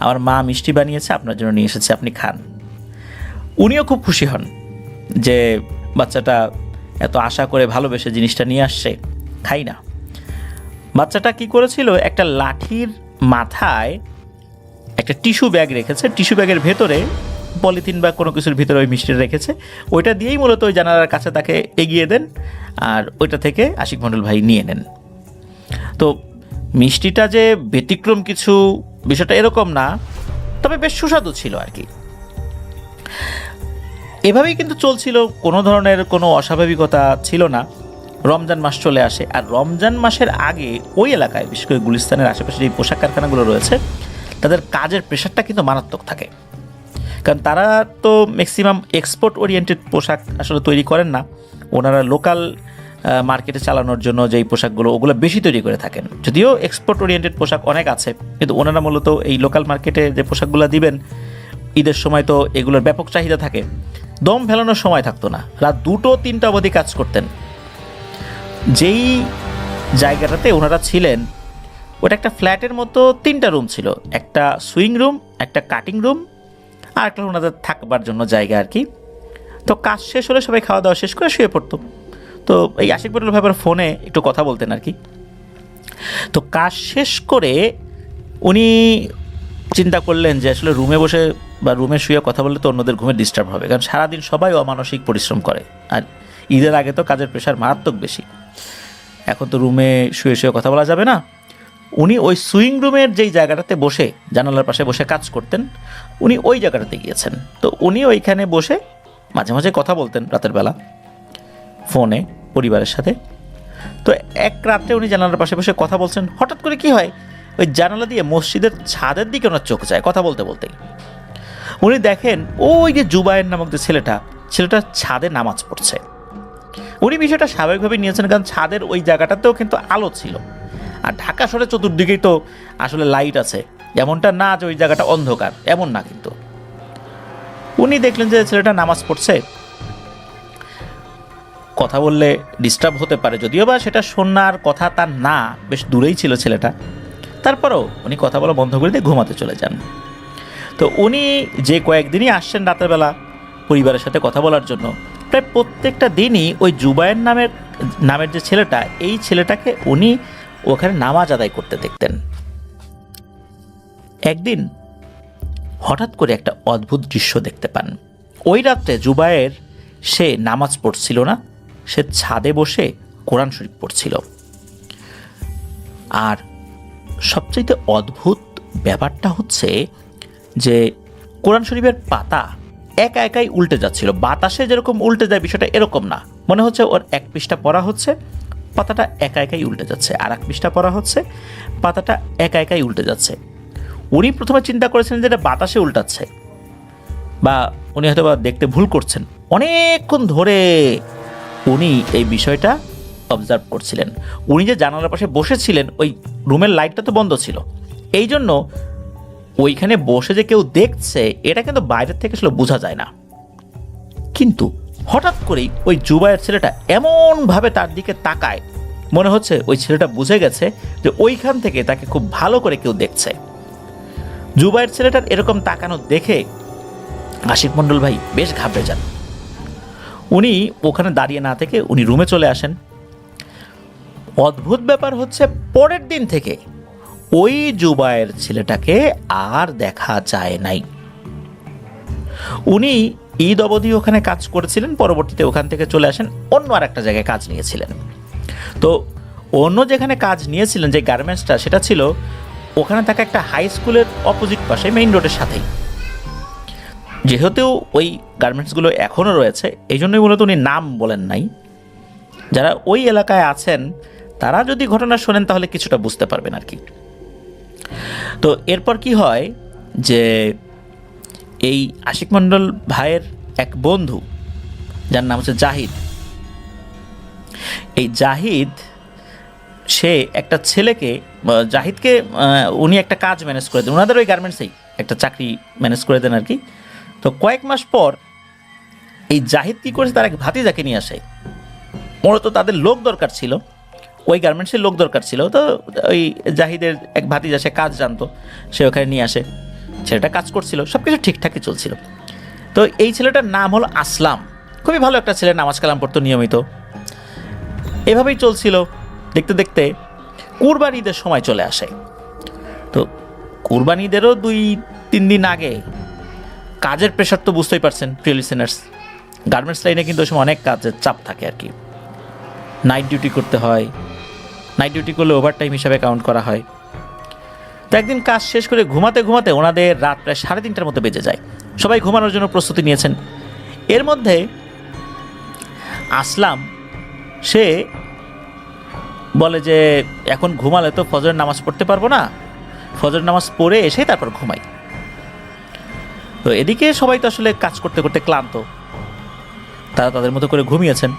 আমার মা মিষ্টি বানিয়েছে, আপনার জন্য নিয়ে এসেছে, আপনি খান। উনিও খুব খুশি হন যে বাচ্চাটা এত আশা করে ভালোবেসে জিনিসটা নিয়ে আসছে, খাই না। বাচ্চাটা কি করেছিল, একটা লাঠির মাথায় একটা টিস্যু ব্যাগ রেখেছে, টিস্যু ব্যাগের ভেতরে পলিথিন বা কোনো কিছুর ভিতরে ওই মিষ্টিটা রেখেছে, ওইটা দিয়েই মূলত ওই জানালার কাছে তাকে এগিয়ে দেন, আর ওইটা থেকে আশিক মণ্ডল ভাই নিয়ে নেন। তো মিষ্টিটা যে ব্যতিক্রম কিছু, বিষয়টা এরকম না, তবে বেশ সুস্বাদু ছিল আর কি। এভাবেই কিন্তু চলছিল, কোনো ধরনের কোনো অস্বাভাবিকতা ছিল না। রমজান মাস চলে আসে, আর রমজান মাসের আগে ওই এলাকায় বিশেষ করে গুলিস্তানের আশেপাশে যে পোশাক কারখানাগুলো রয়েছে, তাদের কাজের প্রেশারটা কিন্তু মারাত্মক থাকে। কারণ তারা তো ম্যাক্সিমাম এক্সপোর্ট ওরিয়েন্টেড পোশাক আসলে তৈরি করেন না, ওনারা লোকাল মার্কেটে চালানোর জন্য যেই পোশাকগুলো ওগুলো বেশি তৈরি করে থাকেন। যদিও এক্সপোর্ট ওরিয়েন্টেড পোশাক অনেক আছে, কিন্তু ওনারা মূলত এই লোকাল মার্কেটে যে পোশাকগুলো দিবেন, ঈদের সময় তো এগুলোর ব্যাপক চাহিদা থাকে, দম ফেলানোর সময় থাকতো না, রাত 2-3টা অবধি কাজ করতেন। যেই জায়গাটাতে ওনারা ছিলেন ওটা একটা ফ্ল্যাটের মতো 3টা রুম ছিল, একটা সুইং রুম, একটা কাটিং রুম, আর একটা ওনাদের থাকবার জন্য জায়গা আর কি। তো কাজ শেষ হলে সবাই খাওয়া দাওয়া শেষ করে শুয়ে পড়তো। তো এই আশিক মণ্ডল ভাই ফোনে একটু কথা বলতেন আর কি। তো কাজ শেষ করে উনি চিন্তা করলেন যে আসলে রুমে বসে বা রুমে শুয়ে কথা বললে তো অন্যদের ঘুমে ডিস্টার্ব হবে, কারণ সারাদিন সবাই অমানসিক পরিশ্রম করে, আর ঈদের আগে তো কাজের প্রেশার মারাত্মক বেশি। এখন তো রুমে শুয়ে শুয়ে কথা বলা যাবে না। উনি ওই সুইং রুমের যেই জায়গাটাতে বসে জানালার পাশে বসে কাজ করতেন, উনি ওই জায়গাটাতে গিয়েছেন। তো উনি ওইখানে বসে মাঝে মাঝে কথা বলতেন রাতের বেলা ফোনে পরিবারের সাথে। তো এক রাত্রে উনি জানালার পাশে বসে কথা বলছেন, হঠাৎ করে কি হয়, ওই জানালা দিয়ে মসজিদের ছাদের দিকে ওনার চোখ যায় কথা বলতে বলতেই। উনি দেখেন ওই যে জুবায়ের নামক যে ছেলেটা ছাদে নামাজ পড়ছে। উনি বিষয়টা স্বাভাবিকভাবে নিয়েছেন, কারণ ছাদের ওই জায়গাটাতেও কিন্তু আলো ছিল, আর ঢাকা শহরে চতুর্দিকেই তো আসলে লাইট আছে, এমনটা না যে ওই জায়গাটা অন্ধকার, এমন না। কিন্তু উনি দেখলেন যে ছেলেটা নামাজ পড়ছে, কথা বললে ডিস্টার্ব হতে পারে, যদিও বা সেটা শোনার কথা তার না, বেশ দূরেই ছিল ছেলেটা, তারপরেও উনি কথা বলা বন্ধ করে দিয়ে ঘুমাতে চলে যান। তো উনি যে কয়েকদিনই আসছেন রাতের বেলা পরিবারের সাথে কথা বলার জন্য, প্রায় প্রত্যেকটা দিনই ওই জুবায়ের নামের যে ছেলেটা, এই ছেলেটাকে উনি ওখানে নামাজ আদায় করতে দেখতেন। একদিন হঠাৎ করে একটা অদ্ভুত দৃশ্য দেখতে পান। ওই রাত্রে জুবায়ের সে নামাজ পড়ছিল না, সে ছাদে বসে কোরআন শরীফ পড়ছিল। আর সবচেয়ে অদ্ভুত ব্যাপারটা হচ্ছে যে কোরআন শরীফের পাতা একা একাই উল্টে যাচ্ছিল। বাতাসে যেরকম উল্টে যায় বিষয়টা এরকম না, মনে হচ্ছে ওর এক পৃষ্ঠা পড়া হচ্ছে, পাতাটা একা একাই উল্টে যাচ্ছে, আর এক পৃষ্ঠা পড়া হচ্ছে, পাতাটা একা একাই উল্টে যাচ্ছে। উনি প্রথমে চিন্তা করেছেন যে এটা বাতাসে উল্টাচ্ছে, বা উনি হয়তো বা দেখতে ভুল করছেন। অনেকক্ষণ ধরে উনি এই বিষয়টা অবজার্ভ করছিলেন। উনি যে জানালার পাশে বসেছিলেন, ওই রুমের লাইটটা তো বন্ধ ছিল, এই জন্য ওইখানে বসে যে কেউ দেখছে এটা কিন্তু বাইরের থেকে আসলে বোঝা যায় না। কিন্তু হঠাৎ করেই ওই জুবায়ের ছেলেটা এমনভাবে তার দিকে তাকায়, মনে হচ্ছে ওই ছেলেটা বুঝে গেছে যে ওইখান থেকে তাকে খুব ভালো করে কেউ দেখছে। জুবায়ের ছেলেটার এরকম তাকানো দেখে আশিক মণ্ডল ভাই বেশ ঘাবড়ে যান। উনি ওখানে দাঁড়িয়ে না থেকে উনি রুমে চলে আসেন। অদ্ভুত ব্যাপার হচ্ছে, পরের দিন থেকে ওই জুবায়ের ছেলেটাকে আর দেখা যায় নাই। উনি ঈদ অবধি ওখানে কাজ করেছিলেন, পরবর্তীতে ওখান থেকে চলে আসেন, অন্য আর একটা জায়গায় কাজ নিয়েছিলেন। তো অন্য যেখানে কাজ নিয়েছিলেন, যে গার্মেন্টসটা, সেটা ছিল ওখানে থাকা একটা হাই স্কুলের অপোজিট পাশে, মেইন রোডের সাথেই। যেহেতু ওই গার্মেন্টসগুলো এখনও রয়েছে, এই জন্যই মূলত উনি নাম বলেন নাই। যারা ওই এলাকায় আছেন তারা যদি ঘটনা শোনেন তাহলে কিছুটা বুঝতে পারবেন আর কি। তো এরপর কি হয় যে এই আশিক মণ্ডল ভাইয়ের এক বন্ধু, যার নাম হচ্ছে জাহিদ, এই জাহিদ সে একটা ছেলেকে, জাহিদকে উনি একটা কাজ ম্যানেজ করে দেন, ওনাদের ওই গার্মেন্টসেই একটা চাকরি ম্যানেজ করে দেন আর কি। তো কয়েক মাস পর এই জাহিদ কী করেছে, তার এক ভাতিজাকে নিয়ে আসে। মূলত তাদের লোক দরকার ছিল, ওই গার্মেন্টসের লোক দরকার ছিল। তো ওই জাহিদের এক ভাতিজা, সে কাজ জানতো, সে ওখানে নিয়ে আসে। ছেলেটা কাজ করছিল, সব কিছু ঠিকঠাকই চলছিল। তো এই ছেলেটার নাম হলো আসলাম, খুবই ভালো একটা ছেলে, নামাজ কালাম পড়তো নিয়মিত। এভাবেই চলছিল। দেখতে দেখতে কুরবানি ঈদের সময় চলে আসে। তো কুরবানি ঈদেরও 2-3 দিন আগে কাজের প্রেশার তো বুঝতেই পারছেন প্রিয় লিসেনার্স, গার্মেন্টস লাইনে কিন্তু ওই সময় অনেক কাজের চাপ থাকে আর কি। নাইট ডিউটি করতে হয়, নাইট ডিউটি করলে ওভারটাইম হিসাবে কাউন্ট করা হয়। তো একদিন কাজ শেষ করে ঘুমাতে ঘুমাতে ওনাদের রাত প্রায় 3:30টার মতো বেজে যায়। সবাই ঘুমানোর জন্য প্রস্তুতি নিয়েছেন। এর মধ্যে আসলাম সে বলে যে এখন ঘুমালে তো ফজরের নামাজ পড়তে পারবো না, ফজর নামাজ পড়ে এসে তারপর ঘুমাই। তো এদিকে সবাই তো আসলে কাজ করতে করতে ক্লান্ত, তারা তাদের মতো করে ঘুমিয়েছেন।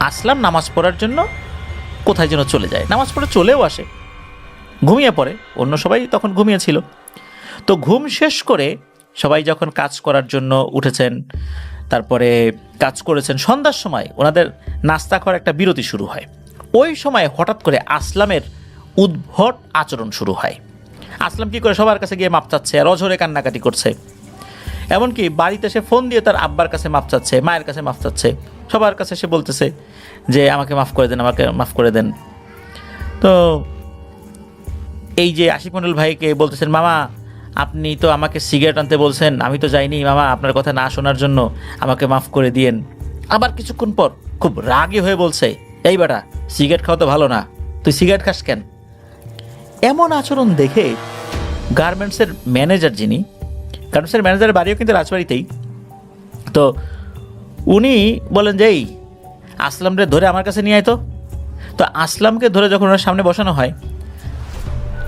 আসলাম নামাজ পড়ার জন্য কোথায় যেন চলে যায়, নামাজ পড়ে চলেও আসে, ঘুমিয়ে পড়ে। অন্য সবাই তখন ঘুমিয়েছিল। তো ঘুম শেষ করে সবাই যখন কাজ করার জন্য উঠেছেন, তারপরে কাজ করেছেন, সন্ধ্যার সময় ওনাদের নাস্তা খাওয়ার একটা বিরতি শুরু হয়। ওই সময় হঠাৎ করে আসলামের উদ্ভট আচরণ শুরু হয়। আসলাম কি করে, সবার কাছে গিয়ে মাপ চাচ্ছে আর অঝরে কান্নাকাটি করছে। এমনকি বাড়িতে সে ফোন দিয়ে তার আব্বার কাছে মাপ চাচ্ছে, মায়ের কাছে মাপ চাচ্ছে, সবার কাছে সে বলতেছে যে আমাকে মাফ করে দেন, আমাকে মাফ করে দেন। তো এই যে আশিক মণ্ডল ভাইকে বলতেছেন, মামা আপনি তো আমাকে সিগারেট আনতে বলছেন, আমি তো যাইনি মামা, আপনার কথা না শোনার জন্য আমাকে মাফ করে দিয়েন। আবার কিছুক্ষণ পর খুব রাগী হয়ে বলছে, এই বেটা সিগারেট খাওয়া তো ভালো না, তুই সিগারেট খাস কেন? এমন আচরণ দেখে গার্মেন্টসের ম্যানেজার, যিনি গার্মেন্টসের ম্যানেজারের বাড়িও কিন্তু রাজবাড়িতেই, তো উনি বলেন যে এই আসলামরে ধরে আমার কাছে নিয়ে আয় তো। তো আসলামকে ধরে যখন ওনার সামনে বসানো হয়,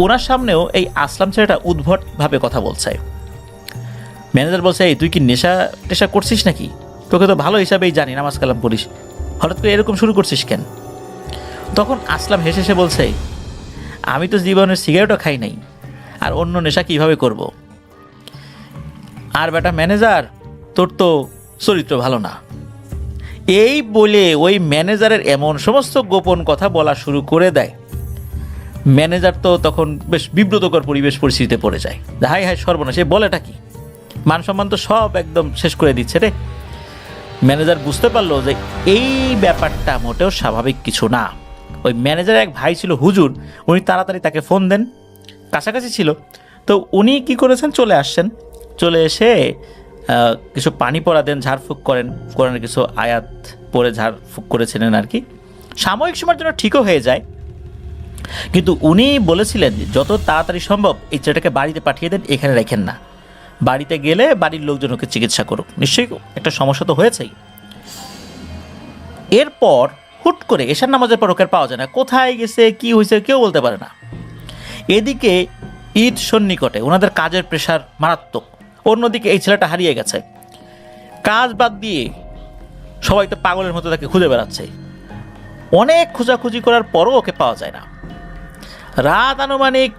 ওনার সামনেও এই আসলাম ছেলেটা উদ্ভটভাবে কথা বলছে। ম্যানেজার বলছে, এই তুই কি নেশা টেশা করছিস নাকি? তোকে তো ভালো হিসাবেই জানি নামাজ কালাম পড়িস, হঠাৎ করে এরকম শুরু করছিস কেন? তখন আসলাম হেসে হেসে বলছে, আমি তো জীবনের সিগারেটও খাই নাই, আর অন্য নেশা কীভাবে করব? আর বেটা ম্যানেজার, তোর তো চরিত্র ভালো না। এই বলে ওই ম্যানেজারের এমন সমস্ত গোপন কথা বলা শুরু করে দেয়। ম্যানেজার তো তখন বেশ বিব্রতকর পরিবেশ পরিস্থিতিতে পড়ে যায়। হাই হাই সর্বনাশ, সে বলেটা কি, মান সম্মান তো সব একদম শেষ করে দিচ্ছে রে। ম্যানেজার বুঝতে পারলো যে এই ব্যাপারটা মোটেও স্বাভাবিক কিছু না। ওই ম্যানেজারের এক ভাই ছিল হুজুর, উনি তাড়াতাড়ি তাকে ফোন দেন, কাছাকাছি ছিল। তো উনি কি করেছেন, চলে আসছেন, চলে এসে কিছু পানি পড়া দেন, ঝাড়ফুঁক করেন, কোরআনের কিছু আয়াত পড়ে ঝাড়ফুঁক করেছিলেন আর কি। সাময়িক সময়ের জন্য ঠিকও হয়ে যায়, কিন্তু উনি বলেছিলেন যে যত তাড়াতাড়ি সম্ভব এই ছেলেটাকে বাড়িতে পাঠিয়ে দেন, এখানে রেখেন না। বাড়িতে গেলে বাড়ির লোকজন ওকে চিকিৎসা করুক, নিশ্চয়ই একটা সমস্যা তো হয়েছেই। এরপর হুট করে এশার নামাজের পর ওকে পাওয়া যায় না, কোথায় গেছে কি হয়েছে কেউ বলতে পারে না। এদিকে ঈদ সন্নিকটে, ওনাদের কাজের প্রেশার মারাত্মক। অন্যদিকে এই ছেলেটা হারিয়ে গেছে, কাজ বাদ দিয়ে সবাই তো পাগলের মতো তাকে খুঁজে বেড়াচ্ছে। অনেক খোঁজাখুঁজি করার পরও ওকে পাওয়া যায় না। রাত আনুমানিক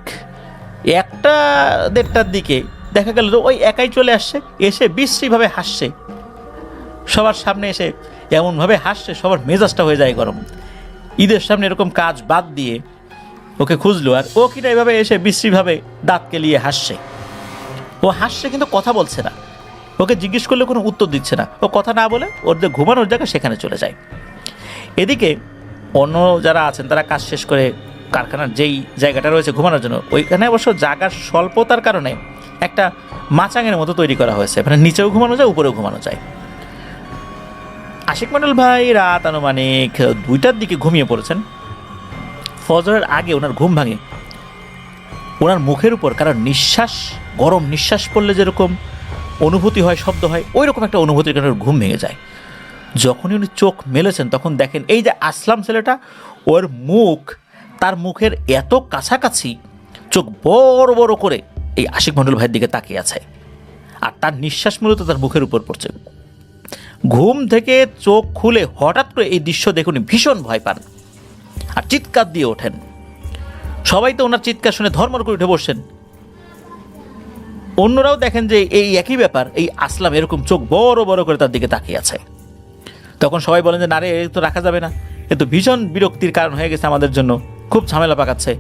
1টা-1:30টার দিকে দেখা গেল যে ওই একাই চলে আসছে, এসে বিশ্রীভাবে হাসছে। সবার সামনে এসে এমনভাবে হাসছে সবার মেজাজটা হয়ে যায় গরম। ঈদের সামনে এরকম কাজ বাদ দিয়ে ওকে খুঁজলো, আর ও কিনা এভাবে এসে বিশ্রীভাবে দাঁত কেলিয়ে হাসছে। ও হাসছে কিন্তু কথা বলছে না, ওকে জিজ্ঞেস করলে কোনো উত্তর দিচ্ছে না। ও কথা না বলে ওর যে ঘুমানোর জায়গা সেখানে চলে যায়। এদিকে অন্য যারা আছেন তারা কাজ শেষ করে কারখানার যেই জায়গাটা রয়েছে ঘুমানোর জন্য, ওইখানে অবশ্য জায়গার স্বল্পতার কারণে একটা মাচাঙের মতো তৈরি করা হয়েছে, মানে নিচেও ঘুমানো যায় উপরেও ঘুমানো যায়। আশিক মণ্ডল ভাই রাত আনুমানিক 2টার দিকে ঘুমিয়ে পড়েছেন। ফজরের আগে ওনার ঘুম ভাঙে, ওনার মুখের উপর কারণ নিঃশ্বাস, গরম নিঃশ্বাস পড়লে যেরকম অনুভূতি হয়, শব্দ হয়, ওই রকম একটা অনুভূতির কারণে ওর ঘুম ভেঙে যায়। যখনই উনি চোখ মেলেছেন তখন দেখেন এই যে আসলাম ছেলেটা, ওর মুখ তার মুখের এত কাছাকাছি, চোখ বড় বড় করে এই আশিক মণ্ডল ভাইয়ের দিকে তাকিয়ে আছে, আর তার নিঃশ্বাস মূলত তার মুখের উপর পড়ছে। ঘুম থেকে চোখ খুলে হঠাৎ করে এই দৃশ্য দেখুন, ভীষণ ভয় পান আর চিৎকার দিয়ে ওঠেন। সবাই তো ওনার চিৎকার শুনে ধর্মর করে উঠে বসছেন। অন্যরাও দেখেন যে এই একই ব্যাপার, এই আসলাম এরকম চোখ বড় বড় করে তার দিকে তাকিয়ে আছে। তখন সবাই বলেন যে না রে, এ তো রাখা যাবে না, এ তো ভীষণ বিরক্তির কারণ হয়ে গেছে আমাদের জন্য, খুব ঝামেলা পাকাচ্ছে,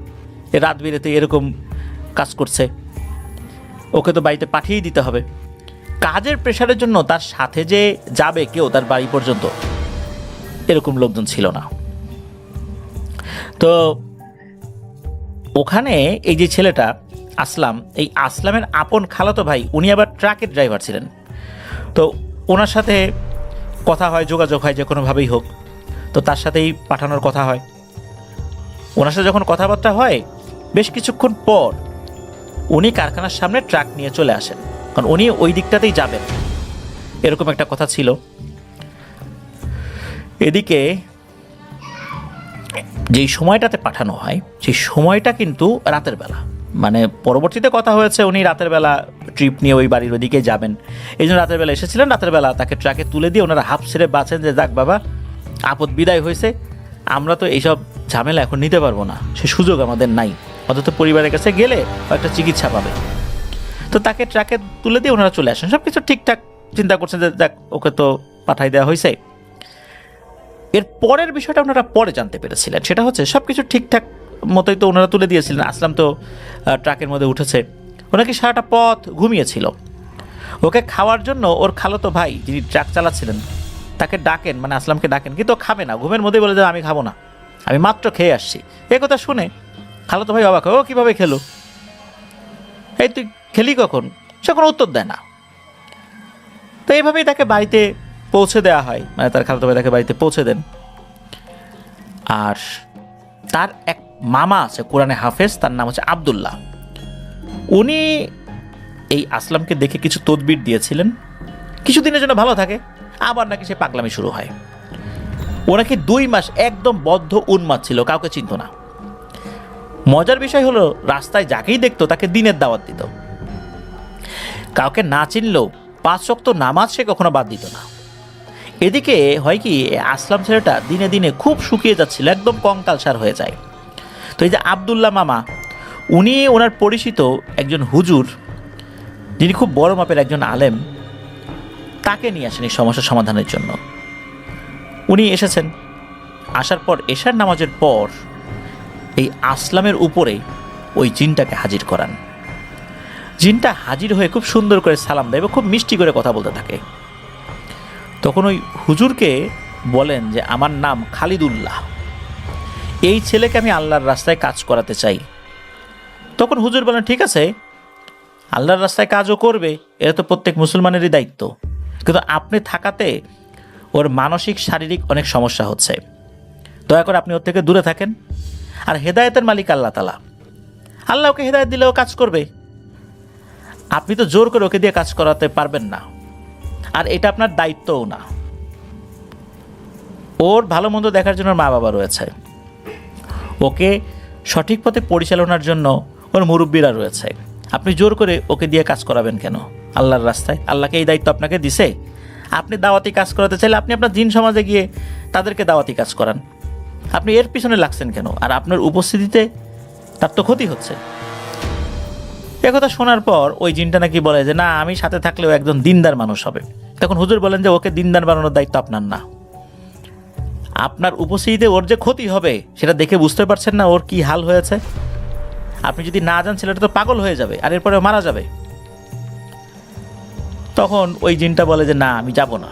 এ রাত বিরেতে এরকম কাজ করছে, ওকে তো বাড়িতে পাঠিয়েই দিতে হবে। কাজের প্রেশারের জন্য তার সাথে যে যাবে কেউ তার বাড়ি পর্যন্ত, এরকম লোকজন ছিল না। তো ওখানে এই যে ছেলেটা আসলাম, এই আসলামের আপন খালাতো ভাই, উনি আবার ট্রাকের ড্রাইভার ছিলেন। তো ওনার সাথে কথা হয়, যোগাযোগ হয় যে কোনোভাবেই হোক, তো তার সাথেই পাঠানোর কথা হয়। ওনার সাথে যখন কথাবার্তা হয়, বেশ কিছুক্ষণ পর উনি কারখানার সামনে ট্রাক নিয়ে চলে আসেন, কারণ উনি ওই দিকটাতেই যাবেন, এরকম একটা কথা ছিল। এদিকে যেই সময়টাতে পাঠানো হয় সেই সময়টা কিন্তু রাতের বেলা, মানে পরবর্তীতে কথা হয়েছে উনি রাতের বেলা ট্রিপ নিয়ে ওই বাড়ির ওদিকে যাবেন, এই জন্য রাতের বেলা এসেছিলেন। রাতের বেলা তাকে ট্রাকে তুলে দিয়ে ওনারা হাফ ছেড়ে বাঁচেন যে যাক বাবা, আপদ বিদায় হয়েছে, আমরা তো এইসব ঝামেলা এখন নিতে পারবো না, সে সুযোগ আমাদের নাই, অন্তত পরিবারের কাছে গেলে একটা চিকিৎসা পাবে। তো তাকে ট্রাকে তুলে দিয়ে ওনারা চলে আসেন, সব কিছু ঠিকঠাক চিন্তা করছেন যে যাক ওকে তো পাঠাই দেওয়া হয়েছে। এর পরের বিষয়টা ওনারা পরে জানতে পেরেছিলেন, সেটা হচ্ছে সব কিছু ঠিকঠাক মতোই তো ওনারা তুলে দিয়েছিলেন। আসলাম তো ট্রাকের মধ্যে উঠেছে, ওনাকে সারাটা পথ ঘুমিয়েছিল। ওকে খাওয়ার জন্য ওর খালাতো ভাই যিনি ট্রাক চালাচ্ছিলেন তাকে ডাকেন, মানে আসলামকে ডাকেন, কিন্তু ও খাবে না, ঘুমের মধ্যেই বলে যে আমি খাবো না, আমি মাত্র খেয়ে আসছি। এ কথা শুনে খালাতো ভাই অবাক হয়, ও কীভাবে খেলো, এই তুই খেলি কখন, সে কোনো উত্তর দেয় না। তো এইভাবেই তাকে বাড়িতে পৌঁছে দেওয়া হয়, মানে তার খালাতো ভাই তাকে বাড়িতে পৌঁছে দেন। আর তার এক মামা আছে কোরআনে হাফেজ, তার নাম হচ্ছে আব্দুল্লাহ। উনি এই আসলামকে দেখে কিছু তদবির দিয়েছিলেন, কিছুদিনের জন্য ভালো থাকে, আবার নাকি সে পাগলামি শুরু হয়। ও নাকি 2 মাস একদম বদ্ধ উন্মাদ ছিল, কাউকে চিনত না। মজার বিষয় হলো রাস্তায় যাকেই দেখতো তাকে দিনের দাওয়াত দিত, কাউকে না চিনলেও 5 ওয়াক্ত নামাজ সে কখনো বাদ দিত না। এদিকে হয় কি, আসলাম ছেলেটা দিনে দিনে খুব শুকিয়ে যাচ্ছিল, একদম কঙ্কালসার হয়ে যায়। তো এই যে আব্দুল্লাহ মামা, উনি ওনার পরিচিত একজন হুজুর, যিনি খুব বড় মাপের একজন আলেম, তাকে নিয়ে আসেন এই সমস্যার সমাধানের জন্য। উনি এসেছেন, আসার পর এশার নামাজের পর এই আসলামের উপরে ওই জিনটাকে হাজির করান। জিনটা হাজির হয়ে খুব সুন্দর করে সালাম দেয় এবং খুব মিষ্টি করে কথা বলতে থাকে। তখন ওই হুজুরকে বলেন যে আমার নাম খালিদুল্লাহ, এই ছেলেকে আমি আল্লাহর রাস্তায় কাজ করাতে চাই। তখন হুজুর বলেন ঠিক আছে, আল্লাহর রাস্তায় কাজও করবে, এটা তো প্রত্যেক মুসলমানেরই দায়িত্ব, কিন্তু আপনি থাকাতে ওর মানসিক শারীরিক অনেক সমস্যা হচ্ছে, দয়া করে আপনি ওর থেকে দূরে থাকেন। আর হেদায়েতের মালিক আল্লাহ তাআলা, আল্লাহ ওকে হেদায়েত দিলেও কাজ করবে, আপনি তো জোর করে ওকে দিয়ে কাজ করাতে পারবেন না, আর এটা আপনার দায়িত্বও না। ওর ভালো মন্দ দেখার জন্য মা বাবা রয়েছে, ওকে সঠিক পথে পরিচালনার জন্য ওর মুরব্বীরা রয়েছে, আপনি জোর করে ওকে দিয়ে কাজ করাবেন কেন আল্লাহর রাস্তায়? আল্লাহকে এই দায়িত্ব আপনাকে দিছে। আপনি দাওয়াতি কাজ করাতে চাইলে আপনি আপনার জিন সমাজে গিয়ে তাদেরকে দাওয়াতি কাজ করান, আপনি এর পিছনে লাগছেন কেন? আর আপনার উপস্থিতিতে তার তো ক্ষতি হচ্ছে। একথা শোনার পর ওই জিনটা নাকি বলে যে না, আমি সাথে থাকলেও একজন দিনদার মানুষ হবে। তখন হুজুর বলেন যে ওকে দিনদার বানানোর দায়িত্ব আপনার না, আপনার উপস্থিতিতে ওর যে ক্ষতি হবে সেটা দেখে বুঝতে পারছেন না ওর কি হাল হয়েছে? আপনি যদি না যান ছেলেটা তো পাগল হয়ে যাবে আর এরপরে মারা যাবে। তখন ওই জিনটা বলে যে না, আমি যাব না,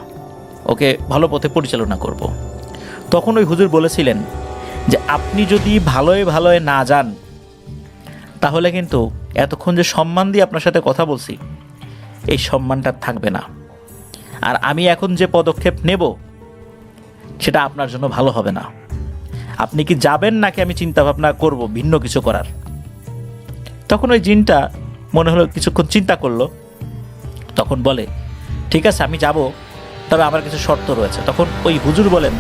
ওকে ভালো পথে পরিচালনা করব। তখন ওই হুজুর বলেছিলেন যে আপনি যদি ভালোয় ভালোয় না যান তাহলে কিন্তু এতক্ষণ যে সম্মান দিয়ে আপনার সাথে কথা বলছি এই সম্মানটা থাকবে না, আর আমি এখন যে পদক্ষেপ নেব সেটা আপনার জন্য ভালো হবে না। আপনি কি যাবেন নাকি আমি চিন্তা ভাবনা করব ভিন্ন কিছু করার? তখন ওই জিনটা মনে হলো কিছুক্ষণ চিন্তা করলো, তখন বলে ঠিক আছে আমি যাব, তবে আমার কিছু শর্ত রয়েছে। তখন ওই হুজুর বলেন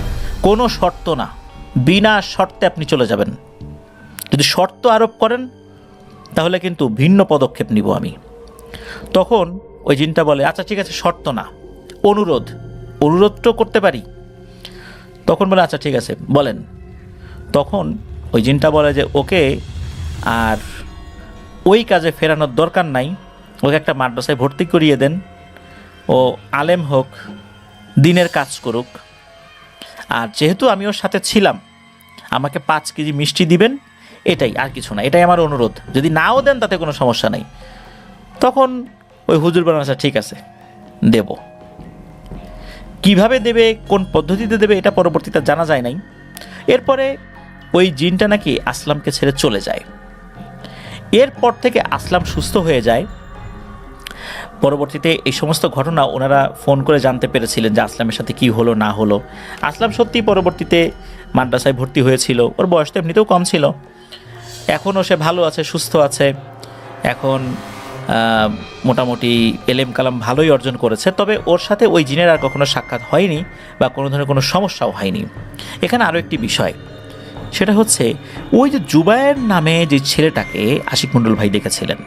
কোনো শর্ত না, বিনা শর্তে আপনি চলে যাবেন, যদি শর্ত আরোপ করেন তাহলে কিন্তু ভিন্ন পদক্ষেপ নিব আমি। তখন ওই জিনটা বলে আচ্ছা ঠিক আছে, শর্ত না, অনুরোধ তো করতে পারি। তখন বলে আচ্ছা ঠিক আছে বলেন। তখন ওই জিনটা বলে যে ওকে আর ওই কাজে ফেরানোর দরকার নাই, ওকে একটা মাদ্রাসায় ভর্তি করিয়ে দেন, ও আলেম হোক, দিনের কাজ করুক, আর যেহেতু আমি ওর সাথে ছিলাম আমাকে 5 কেজি মিষ্টি দিবেন, এটাই, আর কিছু না, এটাই আমার অনুরোধ। যদি নাও দেন তাতে কোনো সমস্যা নেই। তখন ওই হুজুর বলেন আচ্ছা ঠিক আছে দেব। কিভাবে দেবে, কোন পদ্ধতিতে দেবে এটা পরবর্তীতে জানা যায় নাই। এরপরে ওই জিনটা নাকি আসলামকে ছেড়ে চলে যায়। এরপর থেকে আসলাম সুস্থ হয়ে যায়। পরবর্তীতে এই সমস্ত ঘটনা ওনারা ফোন করে জানতে পেরেছিলেন যে আসলামের সাথে কি হলো না হলো। আসলাম সত্যি পরবর্তীতে মাদ্রাসায় ভর্তি হয়েছিল, ওর বয়স তো এমনিতেও কম ছিল, এখনও সে ভালো আছে, সুস্থ আছে, এখন মোটামুটি এলেম কালাম ভালোই অর্জন করেছে। তবে ওর সাথে ওই জিনের আর কখনো সাক্ষাৎ হয়নি বা কোনো ধরনের কোনো সমস্যাও হয়নি। এখানে আরও একটি বিষয়, সেটা হচ্ছে ওই যে জুবায়ের নামে যে ছেলেটাকে আশিক মণ্ডল ভাই দেখেছিলেন,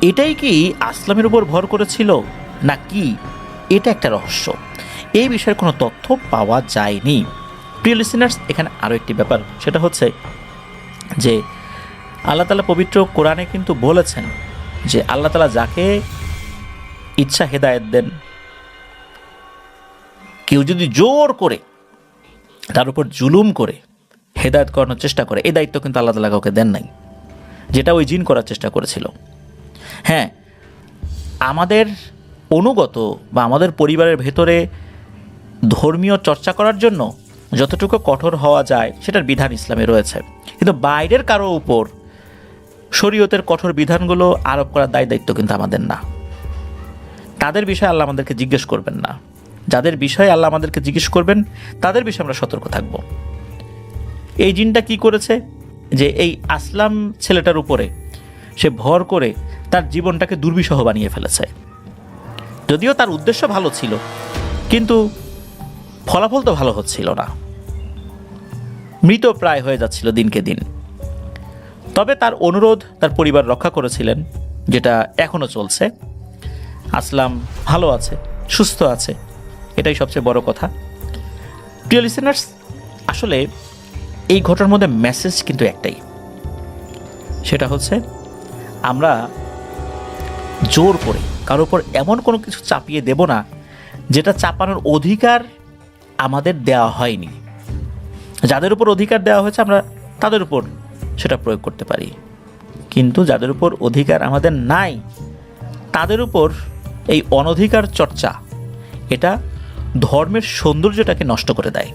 এটাই কি আসলামের উপর ভর করেছিল না কি, এটা একটা রহস্য। এই বিষয়ে কোনো তথ্য পাওয়া যায়নি। প্রিয় লিসেনার্স, এখানে আরও একটি ব্যাপার, সেটা হচ্ছে যে আল্লাহ তাআলা পবিত্র কোরআনে কিন্তু বলেছেন যে আল্লাহ তাআলা যাকে ইচ্ছা হেদায়েত দেন, কেউ যদি জোর করে তার উপর জুলুম করে হেদায়েত করানোর চেষ্টা করে, এই দায়িত্ব কিন্তু আল্লাহ তাআলা কাউকে দেন নাই, যেটা ওই জিন করার চেষ্টা করেছিল। হ্যাঁ, আমাদের অনুগত বা আমাদের পরিবারের ভেতরে ধর্মীয় চর্চা করার জন্য যতটুকু কঠোর হওয়া যায় সেটার বিধান ইসলামে রয়েছে, কিন্তু বাইরের কারো উপর শরীয়তের কঠোর বিধানগুলো আরোপ করার দায়িত্ব কিন্তু আমাদের না। তাদের বিষয়ে আল্লাহ আমাদেরকে জিজ্ঞেস করবেন না, যাদের বিষয়ে আল্লাহ আমাদেরকে জিজ্ঞেস করবেন তাদের বিষয়ে আমরা সতর্ক থাকব। এই জিনটা কি করেছে যে এই আসলাম ছেলেটার উপরে সে ভর করে তার জীবনটাকে দুর্বিষহ বানিয়ে ফেলেছে। যদিও তার উদ্দেশ্য ভালো ছিল, কিন্তু ফলাফল তো ভালো হচ্ছিল না, মৃত প্রায় হয়ে যাচ্ছিল দিনকে দিন। তবে তার অনুরোধ তার পরিবার রক্ষা করেছিলেন, যেটা এখনও চলছে। আসলাম ভালো আছে, সুস্থ আছে, এটাই সবচেয়ে বড় কথা। প্রিয় লিসেনার্স, আসলে এই ঘটনার মধ্যে মেসেজ কিন্তু একটাই, সেটা হচ্ছে আমরা জোর করে কারোর উপর এমন কোনো কিছু চাপিয়ে দেব না যেটা চাপানোর অধিকার আমাদের দেওয়া হয়নি। যাদের উপর অধিকার দেওয়া হয়েছে আমরা তাদের উপর সেটা প্রয়োগ করতে পারি, কিন্তু যাদের উপর অধিকার আমাদের নাই তাদের উপর এই অনধিকার চর্চা এটা ধর্মের সৌন্দর্যটাকে নষ্ট করে দেয়।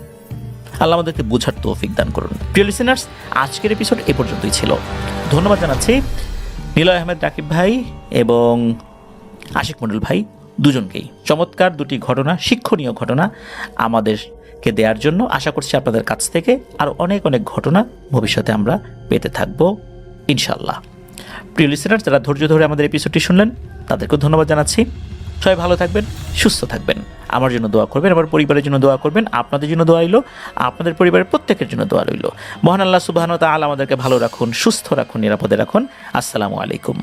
আল্লাহ আমাদেরকে বোঝার তৌফিক দান করুন। প্রিয় লিসেনার্স, আজকের এপিসোড এ পর্যন্তই ছিল। ধন্যবাদ জানাচ্ছি নিলয় আহমেদ রাকিব ভাই এবং আশিক মণ্ডল ভাই দুজনকেই চমৎকার দুটি ঘটনা, শিক্ষণীয় ঘটনা আমাদেরকে দেওয়ার জন্য। আশা করছি আপনাদের কাছ থেকে আরও অনেক অনেক ঘটনা ভবিষ্যতে আমরা পেতে থাকব ইনশাল্লাহ। প্রিয় লিসেনার, যারা ধৈর্য ধরে আমাদের এপিসোডটি শুনলেন তাদেরকেও ধন্যবাদ জানাচ্ছি। সবাই ভালো থাকবেন, সুস্থ থাকবেন, আমার জন্য দোয়া করবেন, আমার পরিবারের জন্য দোয়া করবেন, আপনাদের জন্য দোয়া রইল, আপনাদের পরিবারের প্রত্যেকের জন্য দোয়া রইল। মহান আল্লাহ সুবহানাহু ওয়া তাআলা আমাদেরকে ভালো রাখুন, সুস্থ রাখুন, নিরাপদে রাখুন। আসসালামু আলাইকুম।